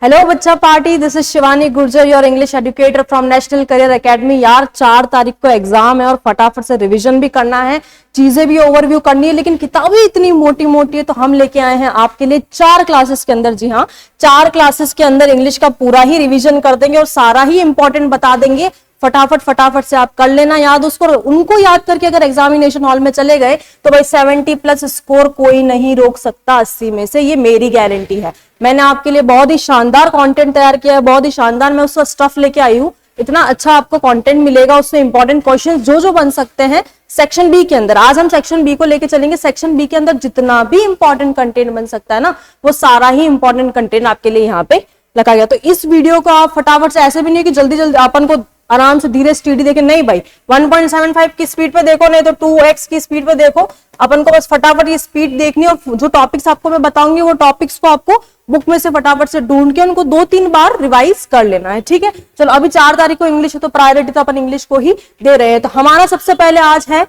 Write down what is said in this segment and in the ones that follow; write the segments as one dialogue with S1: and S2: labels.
S1: Hello बच्चा party, this is Shivani Gurjar, your English educator from national career academy. यार 4 तारीख को एग्जाम है और फटाफट से रिवीजन भी करना है, चीजें भी ओवरव्यू करनी है, लेकिन किताबें इतनी मोटी मोटी है तो हम लेके आए हैं आपके लिए 4 क्लासेस के अंदर, जी हाँ 4 क्लासेस के अंदर इंग्लिश का पूरा ही रिवीजन कर देंगे और सारा ही इंपॉर्टेंट बता देंगे। फटाफट से आप कर लेना याद उसको। उनको याद करके अगर एग्जामिनेशन हॉल में चले गए तो भाई 70+ स्कोर कोई नहीं रोक सकता 80 में से, ये मेरी गारंटी है। मैंने आपके लिए बहुत ही शानदार कंटेंट तैयार किया है, बहुत ही शानदार मैं उसका स्टफ लेके आई हूँ। इतना अच्छा आपको कंटेंट मिलेगा, उसमें इंपॉर्टेंट क्वेश्चन जो बन सकते हैं सेक्शन बी के अंदर। आज हम सेक्शन बी को लेके चलेंगे। सेक्शन बी के अंदर जितना भी इंपॉर्टेंट कंटेंट बन सकता है ना, वो सारा ही इंपॉर्टेंट कंटेंट आपके लिए यहाँ पे लगा गया। तो इस वीडियो को आप फटाफट से, ऐसे भी नहीं कि जल्दी जल्दी अपन को आराम से धीरे स्पीड देखे, नहीं भाई 1.75 की स्पीड पे देखो, नहीं तो 2x की स्पीड पे देखो। अपन को बस फटाफट ये स्पीड देखनी है और जो टॉपिक्स आपको मैं बताऊंगी वो टॉपिक्स को आपको बुक में से फटाफट से ढूंढ के उनको 2-3 बार रिवाइज कर लेना है, ठीक है। चलो अभी 4 तारीख को इंग्लिश है तो प्रायोरिटी तो अपन इंग्लिश को ही दे रहे हैं। तो हमारा सबसे पहले आज है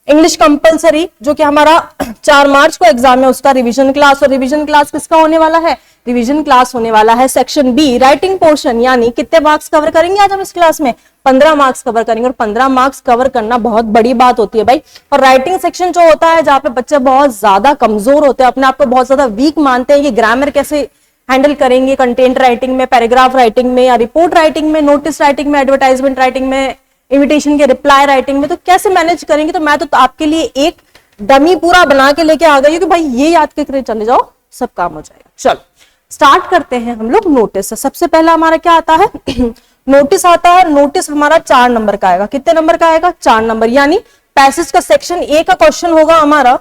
S1: इंग्लिश कंपलसरी, जो कि हमारा 4 मार्च को एग्जाम है, उसका रिवीजन क्लास। और रिवीजन क्लास किसका होने वाला है? रिवीजन क्लास होने वाला है सेक्शन बी, राइटिंग पोर्शन। यानी कितने मार्क्स कवर करेंगे आज हम इस क्लास में? 15 मार्क्स कवर करेंगे। और 15 मार्क्स कवर करना बहुत बड़ी बात होती है भाई। और राइटिंग सेक्शन जो होता है, जहाँ पे बच्चे बहुत ज्यादा कमजोर होते हैं, अपने आप को बहुत ज्यादा वीक मानते हैं, ये ग्रामर कैसे हैंडल करेंगे, कंटेंट राइटिंग में, पैराग्राफ राइटिंग में, या रिपोर्ट राइटिंग में, नोटिस राइटिंग में, एडवर्टाइजमेंट राइटिंग में, इन्विटेशन के रिप्लाई राइटिंग में, तो कैसे मैनेज करेंगे। तो मैं तो आपके लिए एक डमी पूरा बना के लेके आ गई हूँ कि भाई ये याद करके चले जाओ, सब काम हो जाएगा। चलो स्टार्ट करते हैं हम लोग नोटिस से। सबसे पहला हमारा क्या आता है? नोटिस आता है। नोटिस हमारा 4 नंबर का आएगा। कितने नंबर का आएगा? 4 नंबर। यानी पैसेज का सेक्शन ए का क्वेश्चन होगा हमारा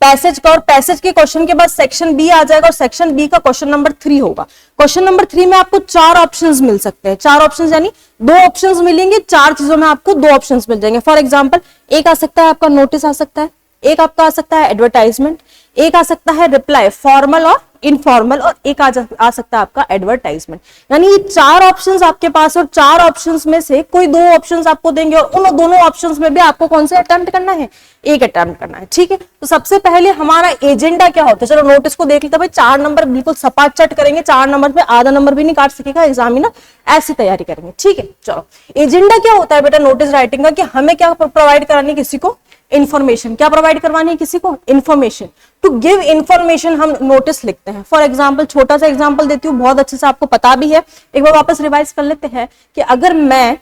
S1: पैसेज का, और पैसेज के क्वेश्चन के बाद सेक्शन बी आ जाएगा और सेक्शन बी का क्वेश्चन नंबर 3 होगा। क्वेश्चन नंबर 3 में आपको 4 ऑप्शंस मिल सकते हैं। 4 ऑप्शंस यानी 2 ऑप्शंस मिलेंगे, 4 चीजों में आपको 2 ऑप्शंस मिल जाएंगे। फॉर एग्जांपल एक आ सकता है आपका नोटिस आ सकता है, एक आपका आ सकता है एडवर्टाइजमेंट, एक आ सकता है रिप्लाई फॉर्मल और इनफॉर्मल, और एक आ सकता है आपका एडवर्टाइजमेंट। यानी ये 4 ऑप्शंस आपके पास, और 4 ऑप्शंस में से कोई 2 ऑप्शंस आपको देंगे और उन दोनों ऑप्शंस में भी आपको कौन से अटेम्प्ट करना है? एक अटेम्प्ट करना है, ठीक है। तो सबसे पहले हमारा एजेंडा क्या होता है? चलो नोटिस को देख लेते हैं भाई। 4 नंबर बिल्कुल सपाट करेंगे, 4 नंबर पे आधा नंबर भी नहीं काट सकेगा एग्जामिनर, ऐसी तैयारी करेंगे, ठीक है। चलो एजेंडा क्या होता है बेटा नोटिस राइटिंग का, कि हमें क्या प्रोवाइड करानी, किसी को इंफॉर्मेशन। क्या प्रोवाइड करवानी है? किसी को इंफॉर्मेशन। टू गिव इंफॉर्मेशन हम नोटिस लिखते हैं। फॉर एग्जाम्पल छोटा सा एग्जाम्पल देती हूँ, बहुत अच्छे से आपको पता भी है, एक बार वापस रिवाइज कर लेते हैं। कि अगर मैं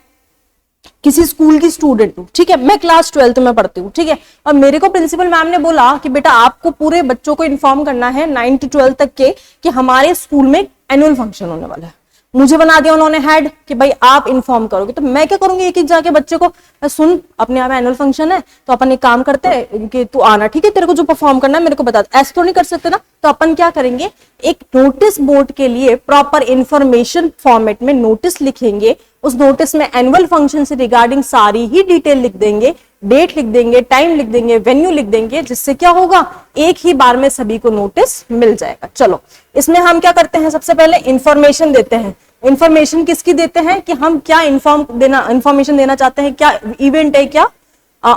S1: किसी स्कूल की स्टूडेंट हूँ, ठीक है, मैं क्लास 12th में पढ़ती हूँ, ठीक है, और मेरे को प्रिंसिपल मैम ने बोला कि बेटा आपको पूरे बच्चों को इन्फॉर्म करना है 9 to 12 तक के कि हमारे स्कूल में एनुअल फंक्शन होने वाला है। मुझे बना दिया उन्होंने हेड कि भाई आप इन्फॉर्म करोगे। तो मैं क्या करूंगी, एक एक जाके बच्चे को, सुन अपने यहाँ एनुअल फंक्शन है तो अपन एक काम करते हैं कि तू आना, ठीक है, तेरे को जो परफॉर्म करना है मेरे को बता। ऐसे तो नहीं कर सकते ना, तो अपन क्या करेंगे, एक नोटिस बोर्ड के लिए प्रॉपर इंफॉर्मेशन फॉर्मेट में नोटिस लिखेंगे। उस नोटिस में एनुअल फंक्शन से रिगार्डिंग सारी ही डिटेल लिख देंगे, डेट लिख देंगे, टाइम लिख देंगे, वेन्यू लिख देंगे, जिससे क्या होगा, एक ही बार में सभी को नोटिस मिल जाएगा। चलो इसमें हम क्या करते हैं, सबसे पहले इंफॉर्मेशन देते हैं। इंफॉर्मेशन किसकी देते हैं कि हम क्या इंफॉर्मेशन देना चाहते हैं, क्या इवेंट है, क्या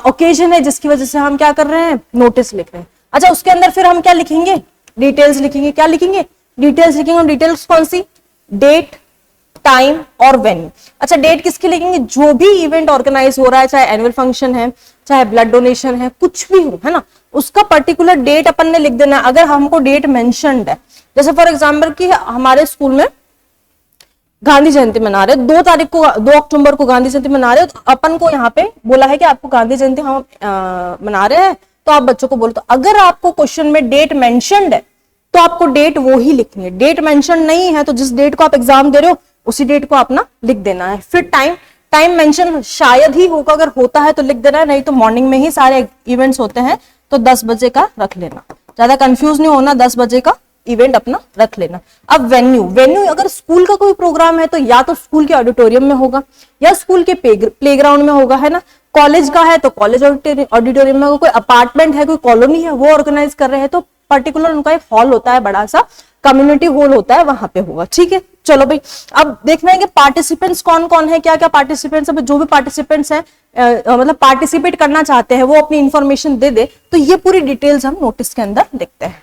S1: ओकेजन है जिसकी वजह से हम क्या कर रहे हैं, नोटिस लिख रहे हैं। अच्छा उसके अंदर फिर हम क्या लिखेंगे, डिटेल्स लिखेंगे। क्या लिखेंगे? डिटेल्स लिखेंगे। और डिटेल्स कौन सी? डेट, टाइम और वेन्यू। अच्छा डेट किसकी लिखेंगे? जो भी इवेंट ऑर्गेनाइज हो रहा है, चाहे एनुअल फंक्शन है, चाहे ब्लड डोनेशन है, कुछ भी हो, है ना, उसका पर्टिकुलर डेट अपन ने लिख देना है। अगर हमको डेट मेंशन्ड है, जैसे फॉर एग्जांपल कि हमारे स्कूल में गांधी जयंती मना रहे, 2 तारीख को, 2 अक्टूबर को गांधी जयंती मना रहे हो, तो अपन को यहाँ पे बोला है कि आपको गांधी जयंती हम मना रहे हैं, तो आप बच्चों को बोलो। तो अगर आपको क्वेश्चन में डेट मेंशन्ड है तो आपको डेट वो ही लिखनी है। डेट मेंशन नहीं है तो जिस डेट को आप एग्जाम दे रहे हो उसी डेट को अपना लिख देना है। फिर टाइम मेंशन शायद ही होगा, अगर होता है तो लिख देना है, नहीं तो मॉर्निंग में ही सारे इवेंट्स होते हैं तो 10 बजे का रख लेना, ज्यादा कंफ्यूज नहीं होना, 10 बजे का इवेंट अपना रख लेना। अब वेन्यू अगर स्कूल का कोई प्रोग्राम है तो या तो स्कूल के ऑडिटोरियम में होगा या स्कूल के प्लेग्राउंड में होगा, है ना। कॉलेज का है तो कॉलेज ऑडिटोरियम में होगा, कोई अपार्टमेंट है, कोई कॉलोनी है वो ऑर्गेनाइज कर रहे हैं तो पर्टिकुलर उनका एक हॉल होता है, बड़ा सा कम्युनिटी हॉल होता है, वहां पे होगा, ठीक है। चलो भाई अब देखना है कि पार्टिसिपेंट्स कौन कौन है, क्या क्या पार्टिसिपेंट्स है। जो भी पार्टिसिपेंट्स हैं मतलब पार्टिसिपेट करना चाहते हैं वो अपनी इंफॉर्मेशन दे दे, तो ये पूरी डिटेल्स हम नोटिस के अंदर लिखते हैं।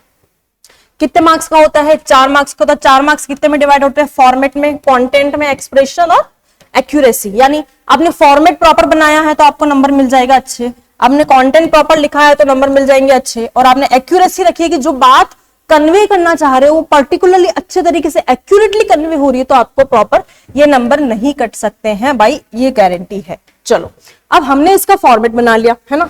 S1: कितने मार्क्स का होता है? 4 मार्क्स का होता है। 4 मार्क्स कितने में डिवाइड होते हैं? फॉर्मेट में, कंटेंट में, एक्सप्रेशन और एक्यूरेसी। यानी आपने फॉर्मेट प्रॉपर बनाया है तो आपको नंबर मिल जाएगा अच्छे, आपने कंटेंट प्रॉपर लिखा है तो नंबर मिल जाएंगे अच्छे, और आपने एक्यूरेसी रखी है कि जो बात कन्वे करना चाह रहे हो वो पर्टिकुलरली अच्छे तरीके से एक्यूरेटली कन्वे हो रही है तो आपको प्रॉपर ये नंबर नहीं कट सकते हैं भाई, ये गारंटी है। चलो अब हमने इसका फॉर्मेट बना लिया है ना,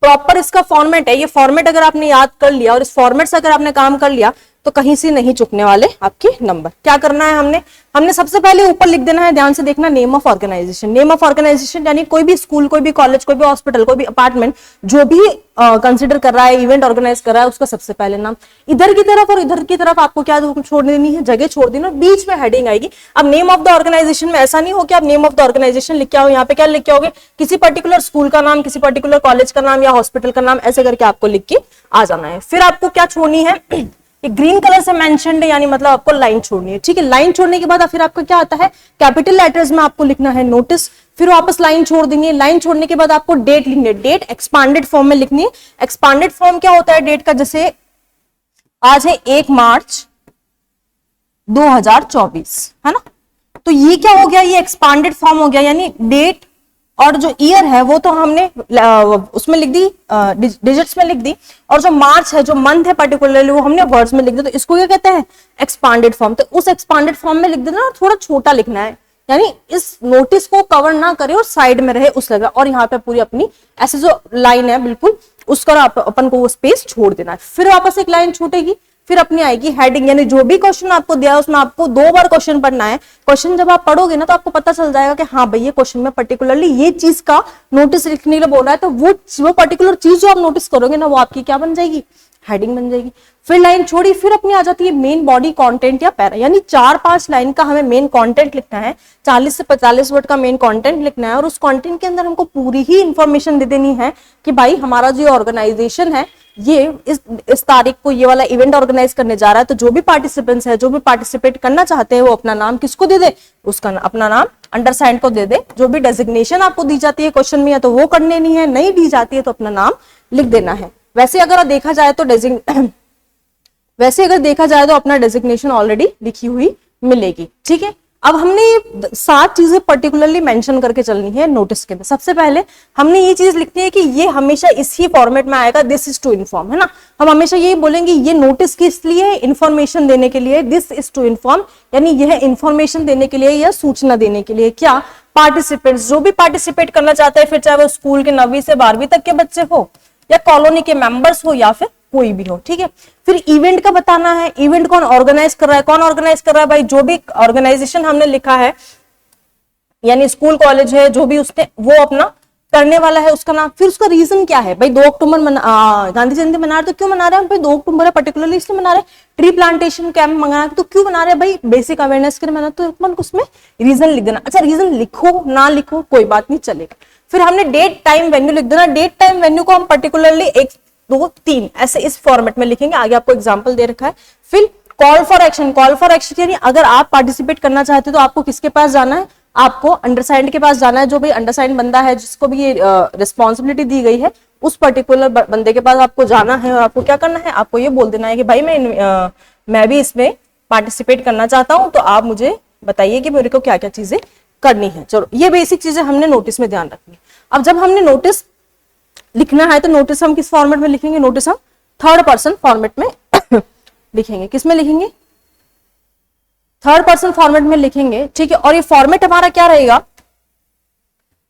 S1: प्रॉपर इसका फॉर्मेट है। ये फॉर्मेट अगर आपने याद कर लिया और इस फॉर्मेट से अगर आपने काम कर लिया तो कहीं से नहीं चुकने वाले आपके नंबर। क्या करना है हमने सबसे पहले ऊपर लिख देना है, ध्यान से देखना, name of organisation. Name of organisation यानी कोई भी स्कूल, कोई भी कॉलेज, कोई भी हॉस्पिटल, कोई भी अपार्टमेंट जो भी कंसिडर कर रहा है, इवेंट ऑर्गेनाइज कर रहा है, उसका सबसे पहले नाम। इधर की तरफ और इधर की तरफ आपको क्या छोड़ देनी है? जगह छोड़ देनी, और बीच में हेडिंग आएगी। अब नेम ऑफ द ऑर्गेनाइजेशन में ऐसा नहीं हो कि आप नेम ऑफ द ऑर्गेनाइजेशन लिख के आओ, यहाँ पे क्या लिख के आओगे? किसी पर्टिकुलर स्कूल का नाम, किसी पर्टिकुलर कॉलेज का नाम या हॉस्पिटल का नाम, ऐसे करके आपको लिख के आ जाना है। फिर आपको क्या छोड़नी है? ये ग्रीन कलर से मेंशन्ड है, यानी मतलब आपको लाइन छोड़नी है, ठीक है। लाइन छोड़ने के बाद फिर आपको क्या आता है? कैपिटल लेटर्स में आपको लिखना है नोटिस, फिर वापस लाइन छोड़ देंगे। लाइन छोड़ने के बाद आपको डेट लिखनी है, डेट एक्सपांडेड फॉर्म में लिखनी है। एक्सपांडेड फॉर्म क्या होता है डेट का? जैसे आज है 1 मार्च 2024, है ना, तो ये क्या हो गया? ये एक्सपांडेड फॉर्म हो गया, यानी डेट और जो ईयर है वो तो हमने उसमें लिख दी, डिजिट्स में लिख दी, और जो मार्च है, जो मंथ है पर्टिकुलरली, वो हमने वर्ड्स में लिख दिया। तो इसको क्या कहते हैं? Expanded form. तो उस एक्सपांडेड फॉर्म में लिख देना और थोड़ा छोटा लिखना है, यानी इस नोटिस को कवर ना करे और साइड में रहे उस लगा, और यहाँ पे पूरी अपनी ऐसे जो लाइन है बिल्कुल उसका अपन को वो स्पेस छोड़ देना है। फिर वापस एक लाइन छूटेगी, फिर अपनी आएगी हेडिंग, यानी जो भी क्वेश्चन आपको दिया है उसमें आपको 2 बार क्वेश्चन पढ़ना है। क्वेश्चन जब आप पढ़ोगे ना तो आपको पता चल जाएगा कि हाँ भाई ये क्वेश्चन में पर्टिकुलरली ये चीज का नोटिस लिखने के लिए बोल रहा है, तो वो पर्टिकुलर चीज जो आप नोटिस करोगे ना वो आपकी क्या बन जाएगी? हेडिंग बन जाएगी। फिर लाइन छोड़ी, फिर अपनी आ जाती है मेन बॉडी कंटेंट या पैरा, यानी 4-5 लाइन का हमें मेन कंटेंट लिखना है, 40 से 45 वर्ड का मेन कंटेंट लिखना है, और उस कंटेंट के अंदर हमको पूरी ही इंफॉर्मेशन दे देनी है कि भाई हमारा जो ऑर्गेनाइजेशन है ये इस तारीख को ये वाला इवेंट ऑर्गेनाइज करने जा रहा है, तो जो भी पार्टिसिपेंट्स है, जो भी पार्टिसिपेट करना चाहते हैं वो अपना नाम किसको दे दे? उसका अपना नाम अंडरसाइंड को दे दे। जो भी डेजिग्नेशन आपको दी जाती है क्वेश्चन में, या तो वो करने नहीं है, नहीं दी जाती है तो अपना नाम लिख देना है। वैसे अगर देखा जाए तो अपना डेजिग्नेशन ऑलरेडी लिखी हुई मिलेगी, ठीक है। अब हमने ये 7 चीजें पर्टिकुलरली मेंशन करके चलनी है नोटिस के अंदर। सबसे पहले हमने ये चीज लिखनी है कि ये हमेशा इसी फॉर्मेट में आएगा, दिस इज टू इन्फॉर्म, है ना। हम हमेशा यही बोलेंगे ये नोटिस किस लिए? इंफॉर्मेशन देने के लिए, दिस इज टू इन्फॉर्म, यानी यह इंफॉर्मेशन देने के लिए या सूचना देने के लिए। क्या? पार्टिसिपेंट्स, जो भी पार्टिसिपेट करना चाहते हैं, फिर चाहे वो स्कूल के 9वीं से 12वीं तक के बच्चे हो या कॉलोनी के मेंबर्स हो या फिर कोई भी हो, ठीक है। फिर इवेंट का बताना है, इवेंट कौन ऑर्गेनाइज कर रहा है? कौन ऑर्गेनाइज कर रहा है? भाई जो भी ऑर्गेनाइजेशन हमने लिखा है, यानी स्कूल कॉलेज है, जो भी उसने वो अपना करने वाला है उसका नाम। फिर उसका रीजन क्या है? भाई 2 अक्टूबर गांधी जयंती मना रहे तो क्यों मना रहे हैं? भाई 2 अक्टूबर है पर्टिकुलरली इसलिए मना रहे हैं। ट्री प्लांटेशन कैंप मंगा रहे तो क्यों मना रहे हैं? भाई बेसिक अवेयरनेस के लिए मना, तो अपन उसमें रीजन लिख देना। अच्छा रीजन लिखो ना लिखो कोई बात नहीं, चलेगा। फिर हमने डेट टाइम वेन्यू लिख देना। डेट टाइम वेन्यू को हम पर्टिकुलरली 1 2 3 ऐसे इस फॉर्मेट में लिखेंगे, आगे आपको एग्जांपल दे रखा है। फिर call for action, call for action यानी अगर आप पार्टिसिपेट करना चाहते हो तो आपको किसके पास जाना है? आपको अंडरसाइंड के पास जाना है। जो भी अंडरसाइंड बंदा है जिसको भी ये रिस्पॉन्सिबिलिटी दी गई है उस पर्टिकुलर बंदे के पास आपको जाना है, और आपको क्या करना है? आपको ये बोल देना है कि भाई मैं भी इसमें पार्टिसिपेट करना चाहता हूं, तो आप मुझे बताइए कि मेरे को क्या क्या चीजें करनी है। चलो ये बेसिक चीजें हमने नोटिस में ध्यान रखनी है। अब जब हमने नोटिस लिखना है तो नोटिस हम किस फॉर्मेट में लिखेंगे? नोटिस हम 3rd पर्सन फॉर्मेट में लिखेंगे। किस में लिखेंगे? 3rd पर्सन फॉर्मेट में लिखेंगे, ठीक है। और ये फॉर्मेट हमारा क्या रहेगा?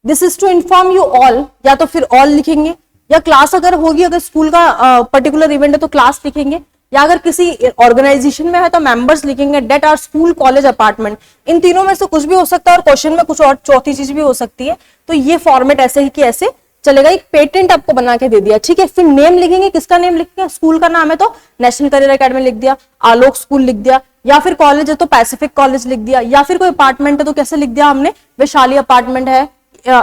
S1: This is to inform you all, या तो फिर ऑल लिखेंगे, या क्लास अगर होगी, अगर स्कूल का पर्टिकुलर इवेंट है तो क्लास लिखेंगे, या अगर किसी ऑर्गेनाइजेशन में है तो मेंबर्स लिखेंगे, date or school college apartment. इन तीनों में से कुछ भी हो सकता है और क्वेश्चन में कुछ और चौथी चीज भी हो सकती है। तो ये फॉर्मेट ऐसे ही कि ऐसे चलेगा। एक पेटेंट आपको बना के दे दिया, ठीक है। फिर नेम लिखेंगे, किसका नेम लिखेंगे? स्कूल का नाम है तो नेशनल करियर एकेडमी लिख दिया, आलोक स्कूल लिख दिया, या फिर कॉलेज है तो पैसिफिक कॉलेज लिख दिया, या फिर कोई अपार्टमेंट है तो कैसे लिख दिया हमने? वैशाली अपार्टमेंट है।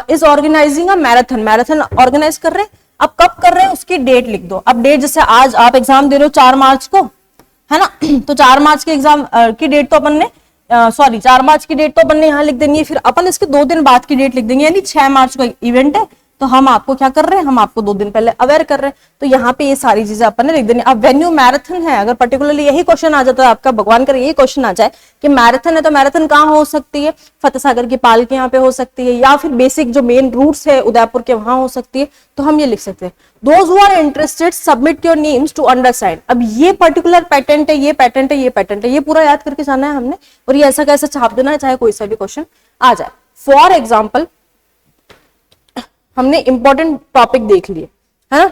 S1: Is organising a marathon, marathon organise कर रहे हैं। अब कब कर रहे हैं उसकी डेट लिख दो। अब डेट जैसे आज आप एग्जाम दे रहे हो 4 मार्च को, है ना, तो 4 मार्च के एग्जाम की डेट तो अपन ने 4 मार्च की डेट तो अपन ने यहाँ लिख देंगे। फिर अपन इसके 2 दिन बाद की डेट लिख देंगे, यानी 6 मार्च को इवेंट है तो हम आपको क्या कर रहे हैं, हम आपको 2 दिन पहले अवेयर कर रहे हैं। तो यहाँ पे ये सारी चीजें अपन ने लिख देनी। अब वेन्यू मैराथन है, अगर पर्टिकुलरली यही क्वेश्चन आ जाता है आपका, भगवान करे यही क्वेश्चन आ जाए कि मैराथन है, तो मैराथन कहाँ हो सकती है, फतेह सागर की पाल के यहाँ पे हो सकती है, या फिर बेसिक जो मेन रूट्स है उदयपुर के वहां हो सकती है। तो हम ये लिख सकते हैं, those who are interested submit your names to undersigned. अब ये पर्टिकुलर पैटेंट है, ये पैटेंट है, ये पैटेंट है, ये पूरा याद करके जाना है हमने, और ये ऐसा कैसा छाप देना है चाहे कोई सा भी क्वेश्चन आ जाए। फॉर एग्जाम्पल हमने इंपॉर्टेंट टॉपिक देख लिए, है ना,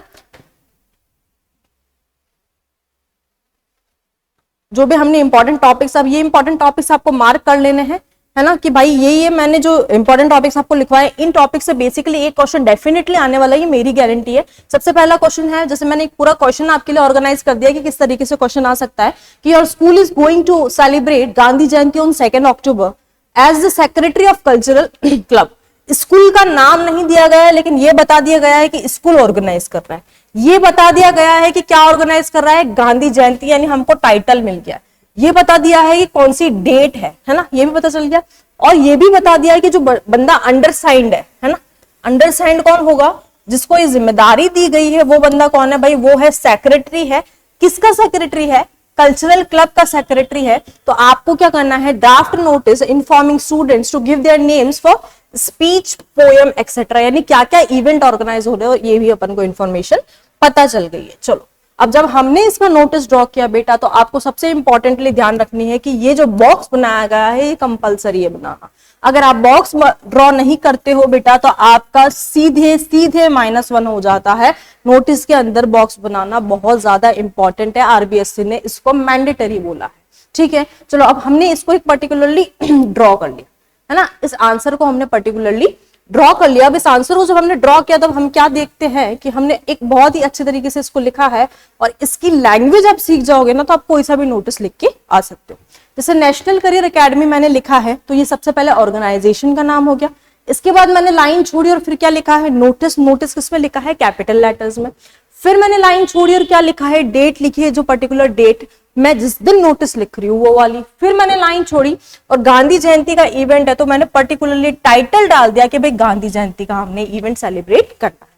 S1: जो भी हमने इंपॉर्टेंट टॉपिक्स, अब ये इंपॉर्टेंट टॉपिक्स आपको मार्क कर लेने हैं, है ना, कि भाई ये मैंने जो इंपॉर्टेंट टॉपिक्स आपको लिखवाए, इन टॉपिक से बेसिकली एक क्वेश्चन डेफिनेटली आने वाला है, ये मेरी गारंटी है। सबसे पहला क्वेश्चन है, जैसे मैंने एक पूरा क्वेश्चन आपके लिए ऑर्गेनाइज कर दिया कि किस तरीके से क्वेश्चन आ सकता है, कि your school is going to celebrate Gandhi Jayanti on 2 October as the secretary of cultural club. School का नाम नहीं दिया गया है, लेकिन ये बता दिया गया है कि स्कूल ऑर्गेनाइज कर रहा है, ये बता दिया गया है कि क्या ऑर्गेनाइज कर रहा है, गांधी जयंती, यानी हमको टाइटल मिल गया, ये बता दिया है कि कौन सी डेट है ना, ये भी पता चल गया। और ये भी बता दिया है कि जो बंदा अंडरसाइंड है ना, अंडरसाइंड कौन होगा, जिसको ये जिम्मेदारी दी गई है वो बंदा कौन है भाई, वो है सेक्रेटरी है। किसका सेक्रेटरी है, कल्चरल क्लब का सेक्रेटरी है। तो आपको क्या करना है, draft notice informing students to give their names for speech, poem etcetera, यानी क्या क्या इवेंट ऑर्गेनाइज हो रहे हो, ये भी अपन को इन्फॉर्मेशन पता चल गई है। चलो, अब जब हमने इसका नोटिस ड्रॉ किया बेटा, तो आपको सबसे इंपॉर्टेंटली ध्यान रखनी है कि ये जो बॉक्स बनाया गया है ये कंपलसरी है बनाना। अगर आप बॉक्स ड्रॉ नहीं करते हो बेटा, तो आपका सीधे सीधे -1 हो जाता है। नोटिस के अंदर बॉक्स बनाना बहुत ज्यादा इंपॉर्टेंट है, आरबीएससी ने इसको मैंडेटरी बोला है। ठीक है, चलो अब हमने इसको एक पर्टिकुलरली ड्रॉ कर लिया, है ना, इस आंसर को हमने पर्टिकुलरली ड्रॉ कर लिया। अब इस आंसर को जब हमने ड्रॉ किया, तब हम क्या देखते हैं कि हमने एक बहुत ही अच्छे तरीके से इसको लिखा है, और इसकी लैंग्वेज आप सीख जाओगे ना, तो आप कोई सा भी नोटिस लिख के आ सकते हो। जैसे नेशनल करियर एकेडमी मैंने लिखा है, तो ये सबसे पहले ऑर्गेनाइजेशन का नाम हो गया। इसके बाद मैंने लाइन छोड़ी और फिर क्या लिखा है, नोटिस। नोटिस किसमें लिखा है, कैपिटल लेटर्स में। फिर मैंने लाइन छोड़ी और क्या लिखा है, डेट लिखी है, जो पर्टिकुलर डेट मैं जिस दिन नोटिस लिख रही हूँ वो वाली। फिर मैंने लाइन छोड़ी और गांधी जयंती का इवेंट है, तो मैंने पर्टिकुलरली टाइटल डाल दिया कि भाई गांधी जयंती का हमने इवेंट सेलिब्रेट करना है।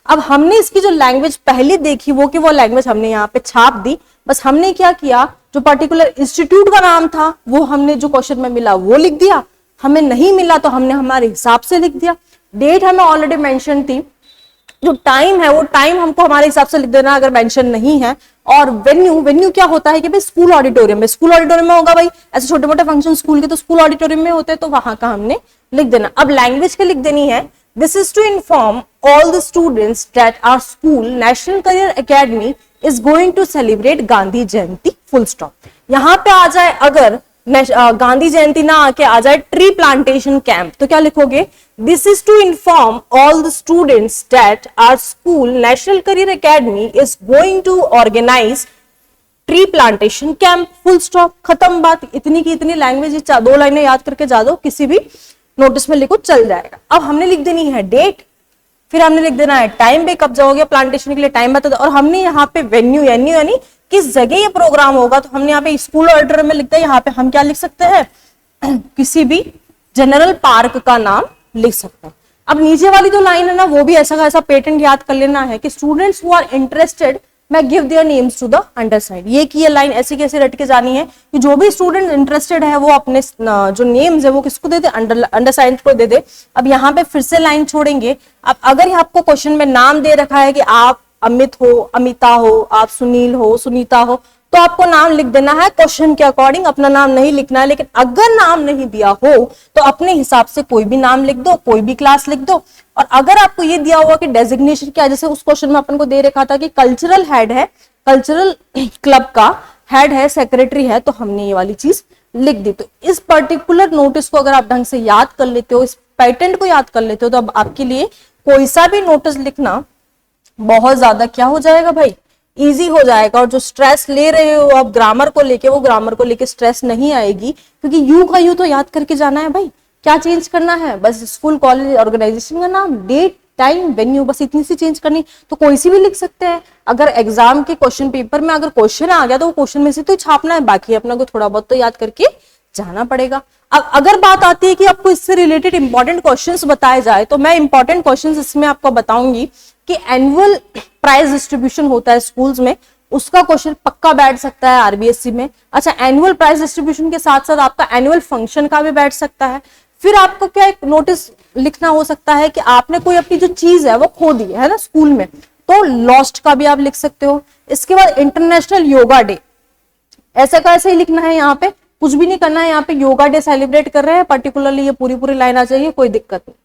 S1: अब हमने इसकी जो लैंग्वेज पहले देखी, वो लैंग्वेज हमने यहाँ पे छाप दी। बस हमने क्या किया, जो पर्टिकुलर इंस्टीट्यूट का नाम था वो हमने जो क्वेश्चन में मिला वो लिख दिया, हमें नहीं मिला तो हमने हमारे हिसाब से लिख दिया। डेट हमें ऑलरेडी मेंशन थी, जो टाइम है वो टाइम हमको हमारे हिसाब से लिख देना अगर मेंशन नहीं है। और वेन्यू क्या होता है कि भाई स्कूल ऑडिटोरियम में, स्कूल ऑडिटोरियम में होगा भाई, ऐसे छोटे मोटे फंक्शन स्कूल के तो स्कूल ऑडिटोरियम में होते हैं, तो वहां का हमने लिख देना। अब लैंग्वेज के लिख देनी है, this is to inform all the students that our school national career academy is going to celebrate Gandhi Jayanti, full stop. यहाँ पे आ जाए अगर गांधी जयंती ना आके आ जाए ट्री प्लांटेशन कैंप, तो क्या लिखोगे, this is to inform all the students that our school national career academy is going to organise tree plantation camp, full stop, खत्म बात। इतनी की इतनी लैंग्वेज, 2 लाइनें याद करके जा दो, किसी भी नोटिस में लिखो चल जाएगा। अब हमने लिख देनी है डेट, फिर हमने लिख देना है टाइम पे, कब जाओगे प्लांटेशन के लिए टाइम बता दो, और हमने यहाँ पे वेन्यू यानी किस जगह ये प्रोग्राम होगा, तो हमने यहाँ पे स्कूल ऑर्डर में लिखते हैं। यहाँ पे हम क्या लिख सकते हैं, किसी भी जनरल पार्क का नाम लिख सकते हैं। अब नीचे वाली जो लाइन है ना, वो भी ऐसा पेटेंट याद कर लेना है कि students who are interested may give their names to the undersigned. ये की लाइन ऐसे कैसे रट के जानी है कि जो भी स्टूडेंट इंटरेस्टेड है वो अपने जो नेम्स है वो किसको दे दे, अंडरसाइंड को दे दे। अब यहाँ पे फिर से लाइन छोड़ेंगे। अब अगर आपको क्वेश्चन में नाम दे रखा है कि आप अमित हो, अमिता हो, आप सुनील हो, सुनीता हो, तो आपको नाम लिख देना है क्वेश्चन के अकॉर्डिंग, अपना नाम नहीं लिखना है। लेकिन अगर नाम नहीं दिया हो तो अपने हिसाब से कोई भी नाम लिख दो, कोई भी क्लास लिख दो। और अगर आपको ये दिया हुआ कि डेजिग्नेशन क्या, जैसे उस क्वेश्चन में अपन को दे रखा था कि कल्चरल हेड है, कल्चरल क्लब का हेड है, सेक्रेटरी है, तो हमने ये वाली चीज लिख दी। तो इस पर्टिकुलर नोटिस को अगर आप ढंग से याद कर लेते हो, इस पैटर्न को याद कर लेते हो, तो अब आपके लिए कोई सा भी नोटिस लिखना बहुत ज्यादा क्या हो जाएगा भाई, इजी हो जाएगा। और जो स्ट्रेस ले रहे हो आप ग्रामर को लेके, वो ग्रामर को लेके स्ट्रेस नहीं आएगी, क्योंकि यू का यू तो याद करके जाना है भाई। क्या चेंज करना है, बस स्कूल कॉलेज ऑर्गेनाइजेशन का नाम, डेट, टाइम, वेन्यू, बस इतनी सी चेंज करनी। तो कोई सी भी लिख सकते हैं। अगर एग्जाम के क्वेश्चन पेपर में अगर क्वेश्चन आ गया तो वो क्वेश्चन में से तो छापना है, बाकी अपना को थोड़ा बहुत तो याद करके जाना पड़ेगा। अब अगर बात आती है कि आपको इससे रिलेटेड इंपॉर्टेंट क्वेश्चंस बताए जाए, तो मैं इंपॉर्टेंट क्वेश्चंस इसमें आपको बताऊंगी कि एनुअल प्राइज डिस्ट्रीब्यूशन होता है स्कूल्स में, उसका क्वेश्चन पक्का बैठ सकता है आरबीएससी में। अच्छा, एनुअल प्राइज डिस्ट्रीब्यूशन के साथ साथ आपका एनुअल फंक्शन का भी बैठ सकता है। फिर आपको क्या एक नोटिस लिखना हो सकता है कि आपने कोई अपनी जो चीज है वो खो दी है ना स्कूल में, तो लॉस्ट का भी आप लिख सकते हो। इसके बाद इंटरनेशनल योगा डे, ऐसा का ऐसे ही लिखना है, यहाँ पे कुछ भी नहीं करना है, यहाँ पे योगा डे सेलिब्रेट कर रहे हैं पर्टिकुलरली, ये पूरी पूरी लाइन आ जाइए, कोई दिक्कत नहीं।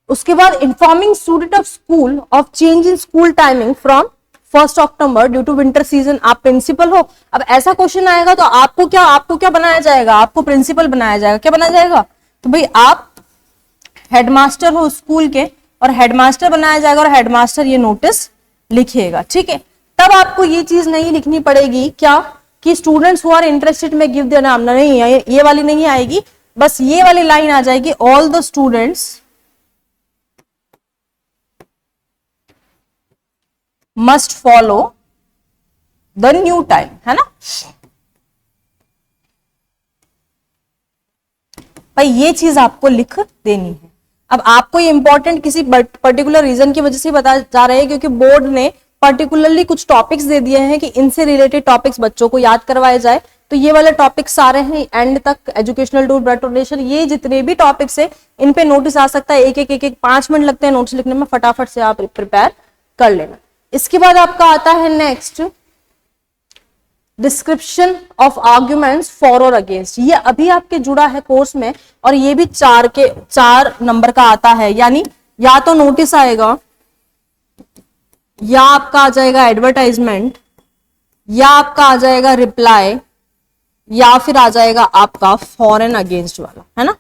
S1: उसके बाद informing student of school of change in school timing from 1 October due to winter season. आप प्रिंसिपल हो, अब ऐसा क्वेश्चन आएगा तो आपको क्या बनाया जाएगा, आपको प्रिंसिपल बनाया जाएगा। क्या बनाया जाएगा, तो भाई आप हेडमास्टर हो स्कूल के और हेडमास्टर बनाया जाएगा और हेडमास्टर ये नोटिस लिखिएगा, ठीक है। तब आपको ये चीज नहीं लिखनी पड़ेगी क्या कि स्टूडेंट्स हु आर इंटरेस्टेड में गिव देयर नाम, नहीं ये वाली नहीं आएगी, बस ये वाली लाइन आ जाएगी, all the students must follow the new time, है ना भाई, ये चीज आपको लिख देनी है। अब आपको ये इंपॉर्टेंट किसी पर्टिकुलर रीजन की वजह से बता जा रहे हैं क्योंकि बोर्ड ने पर्टिकुलरली कुछ टॉपिक्स दे दिए हैं कि इनसे रिलेटेड टॉपिक्स बच्चों को याद करवाए जाए। तो ये वाले टॉपिक्स सारे हैं एंड तक, एजुकेशनल टूल, ब्लड डोनेशन, ये जितने भी टॉपिक्स है इन पे नोटिस आ सकता है। एक 5 मिनट लगते हैं नोट्स लिखने में, फटाफट से आप प्रिपेयर कर लेना। इसके बाद आपका आता है next description of arguments for और अगेंस्ट। ये अभी आपके जुड़ा है कोर्स में और ये भी 4 नंबर का आता है, यानी या तो नोटिस आएगा या आपका आ जाएगा एडवर्टाइजमेंट या आपका आ जाएगा रिप्लाई या फिर आ जाएगा आपका फॉर एंड अगेंस्ट वाला, है ना,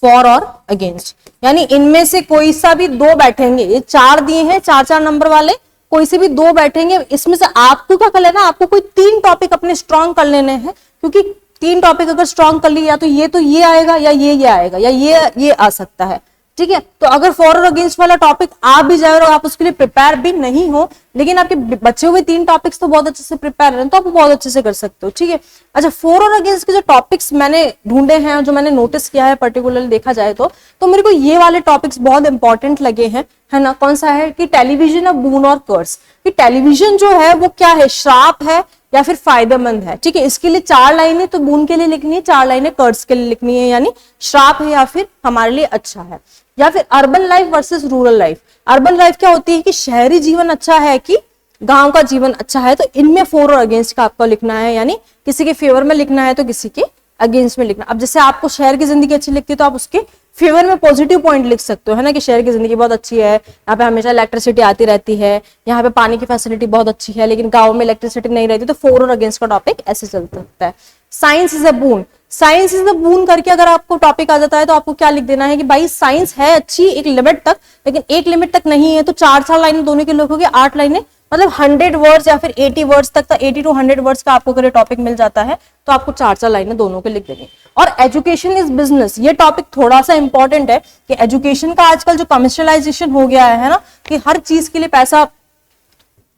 S1: फॉर और अगेंस्ट। यानी इनमें से कोई सा भी 2 बैठेंगे, ये 4 दिए हैं 4 नंबर वाले, कोई से भी 2 बैठेंगे। इसमें से आपको क्या कर लेना, आपको कोई 3 टॉपिक अपने स्ट्रॉन्ग कर लेने हैं, क्योंकि 3 टॉपिक अगर स्ट्रॉन्ग कर लिए या तो ये आएगा या ये आएगा या ये आ सकता है, ठीक है। तो अगर फॉर और अगेंस्ट वाला टॉपिक आ भी जाए और आप उसके लिए प्रिपेयर भी नहीं हो, लेकिन आपके बचे हुए 3 टॉपिक्स तो बहुत अच्छे से प्रिपेयर हैं, तो आप बहुत अच्छे से कर सकते हो, ठीक है। अच्छा, फॉर और अगेंस्ट के जो टॉपिक्स मैंने ढूंढे हैं, जो मैंने नोटिस किया है पर्टिकुलरली देखा जाए तो मेरे को ये वाले टॉपिक्स बहुत इंपॉर्टेंट लगे हैं, है ना। कौन सा है कि टेलीविजन ऑफ बून और कर्स, कि टेलीविजन जो है वो क्या है, श्राप है या फिर फायदेमंद है, ठीक है। इसके लिए 4 लाइनें तो बून के लिए लिखनी है, 4 लाइनें कर्स के लिए लिखनी है, यानी श्राप है या फिर हमारे लिए अच्छा है। या फिर urban life versus rural life. Urban life क्या होती है कि शहरी जीवन अच्छा है कि गांव का जीवन अच्छा है, तो इनमें फॉर और अगेंस्ट का आपको लिखना है, यानी किसी के फेवर में लिखना है तो किसी के अगेंस्ट में लिखना। अब जैसे आपको शहर की जिंदगी अच्छी लगती है तो आप उसके फेवर में पॉजिटिव पॉइंट लिख सकते हो, है ना, कि शहर की जिंदगी बहुत अच्छी है, यहाँ पे हमेशा इलेक्ट्रिसिटी आती रहती है, यहाँ पे पानी की फैसिलिटी बहुत अच्छी है, लेकिन गांव में इलेक्ट्रिसिटी नहीं रहती, तो फॉर और अगेंस्ट का टॉपिक ऐसे चल सकता है। Science is a boon, science is the boon करके अगर आपको टॉपिक आ जाता है तो आपको क्या लिख देना है कि भाई साइंस है अच्छी एक लिमिट तक, लेकिन एक लिमिट तक नहीं है, तो 4 लाइनें दोनों के लिखोगे, 8 लाइनें, मतलब 100 वर्ड्स या फिर 80 वर्ड्स तक, 80 to 100 वर्ड्स का आपको अगर टॉपिक मिल जाता है तो आपको 4 लाइनें दोनों के लिख देंगे। और एजुकेशन इज बिजनेस, ये टॉपिक थोड़ा सा इंपॉर्टेंट है कि एजुकेशन का आजकल जो कमर्शियलाइजेशन हो गया है ना, कि हर चीज के लिए पैसा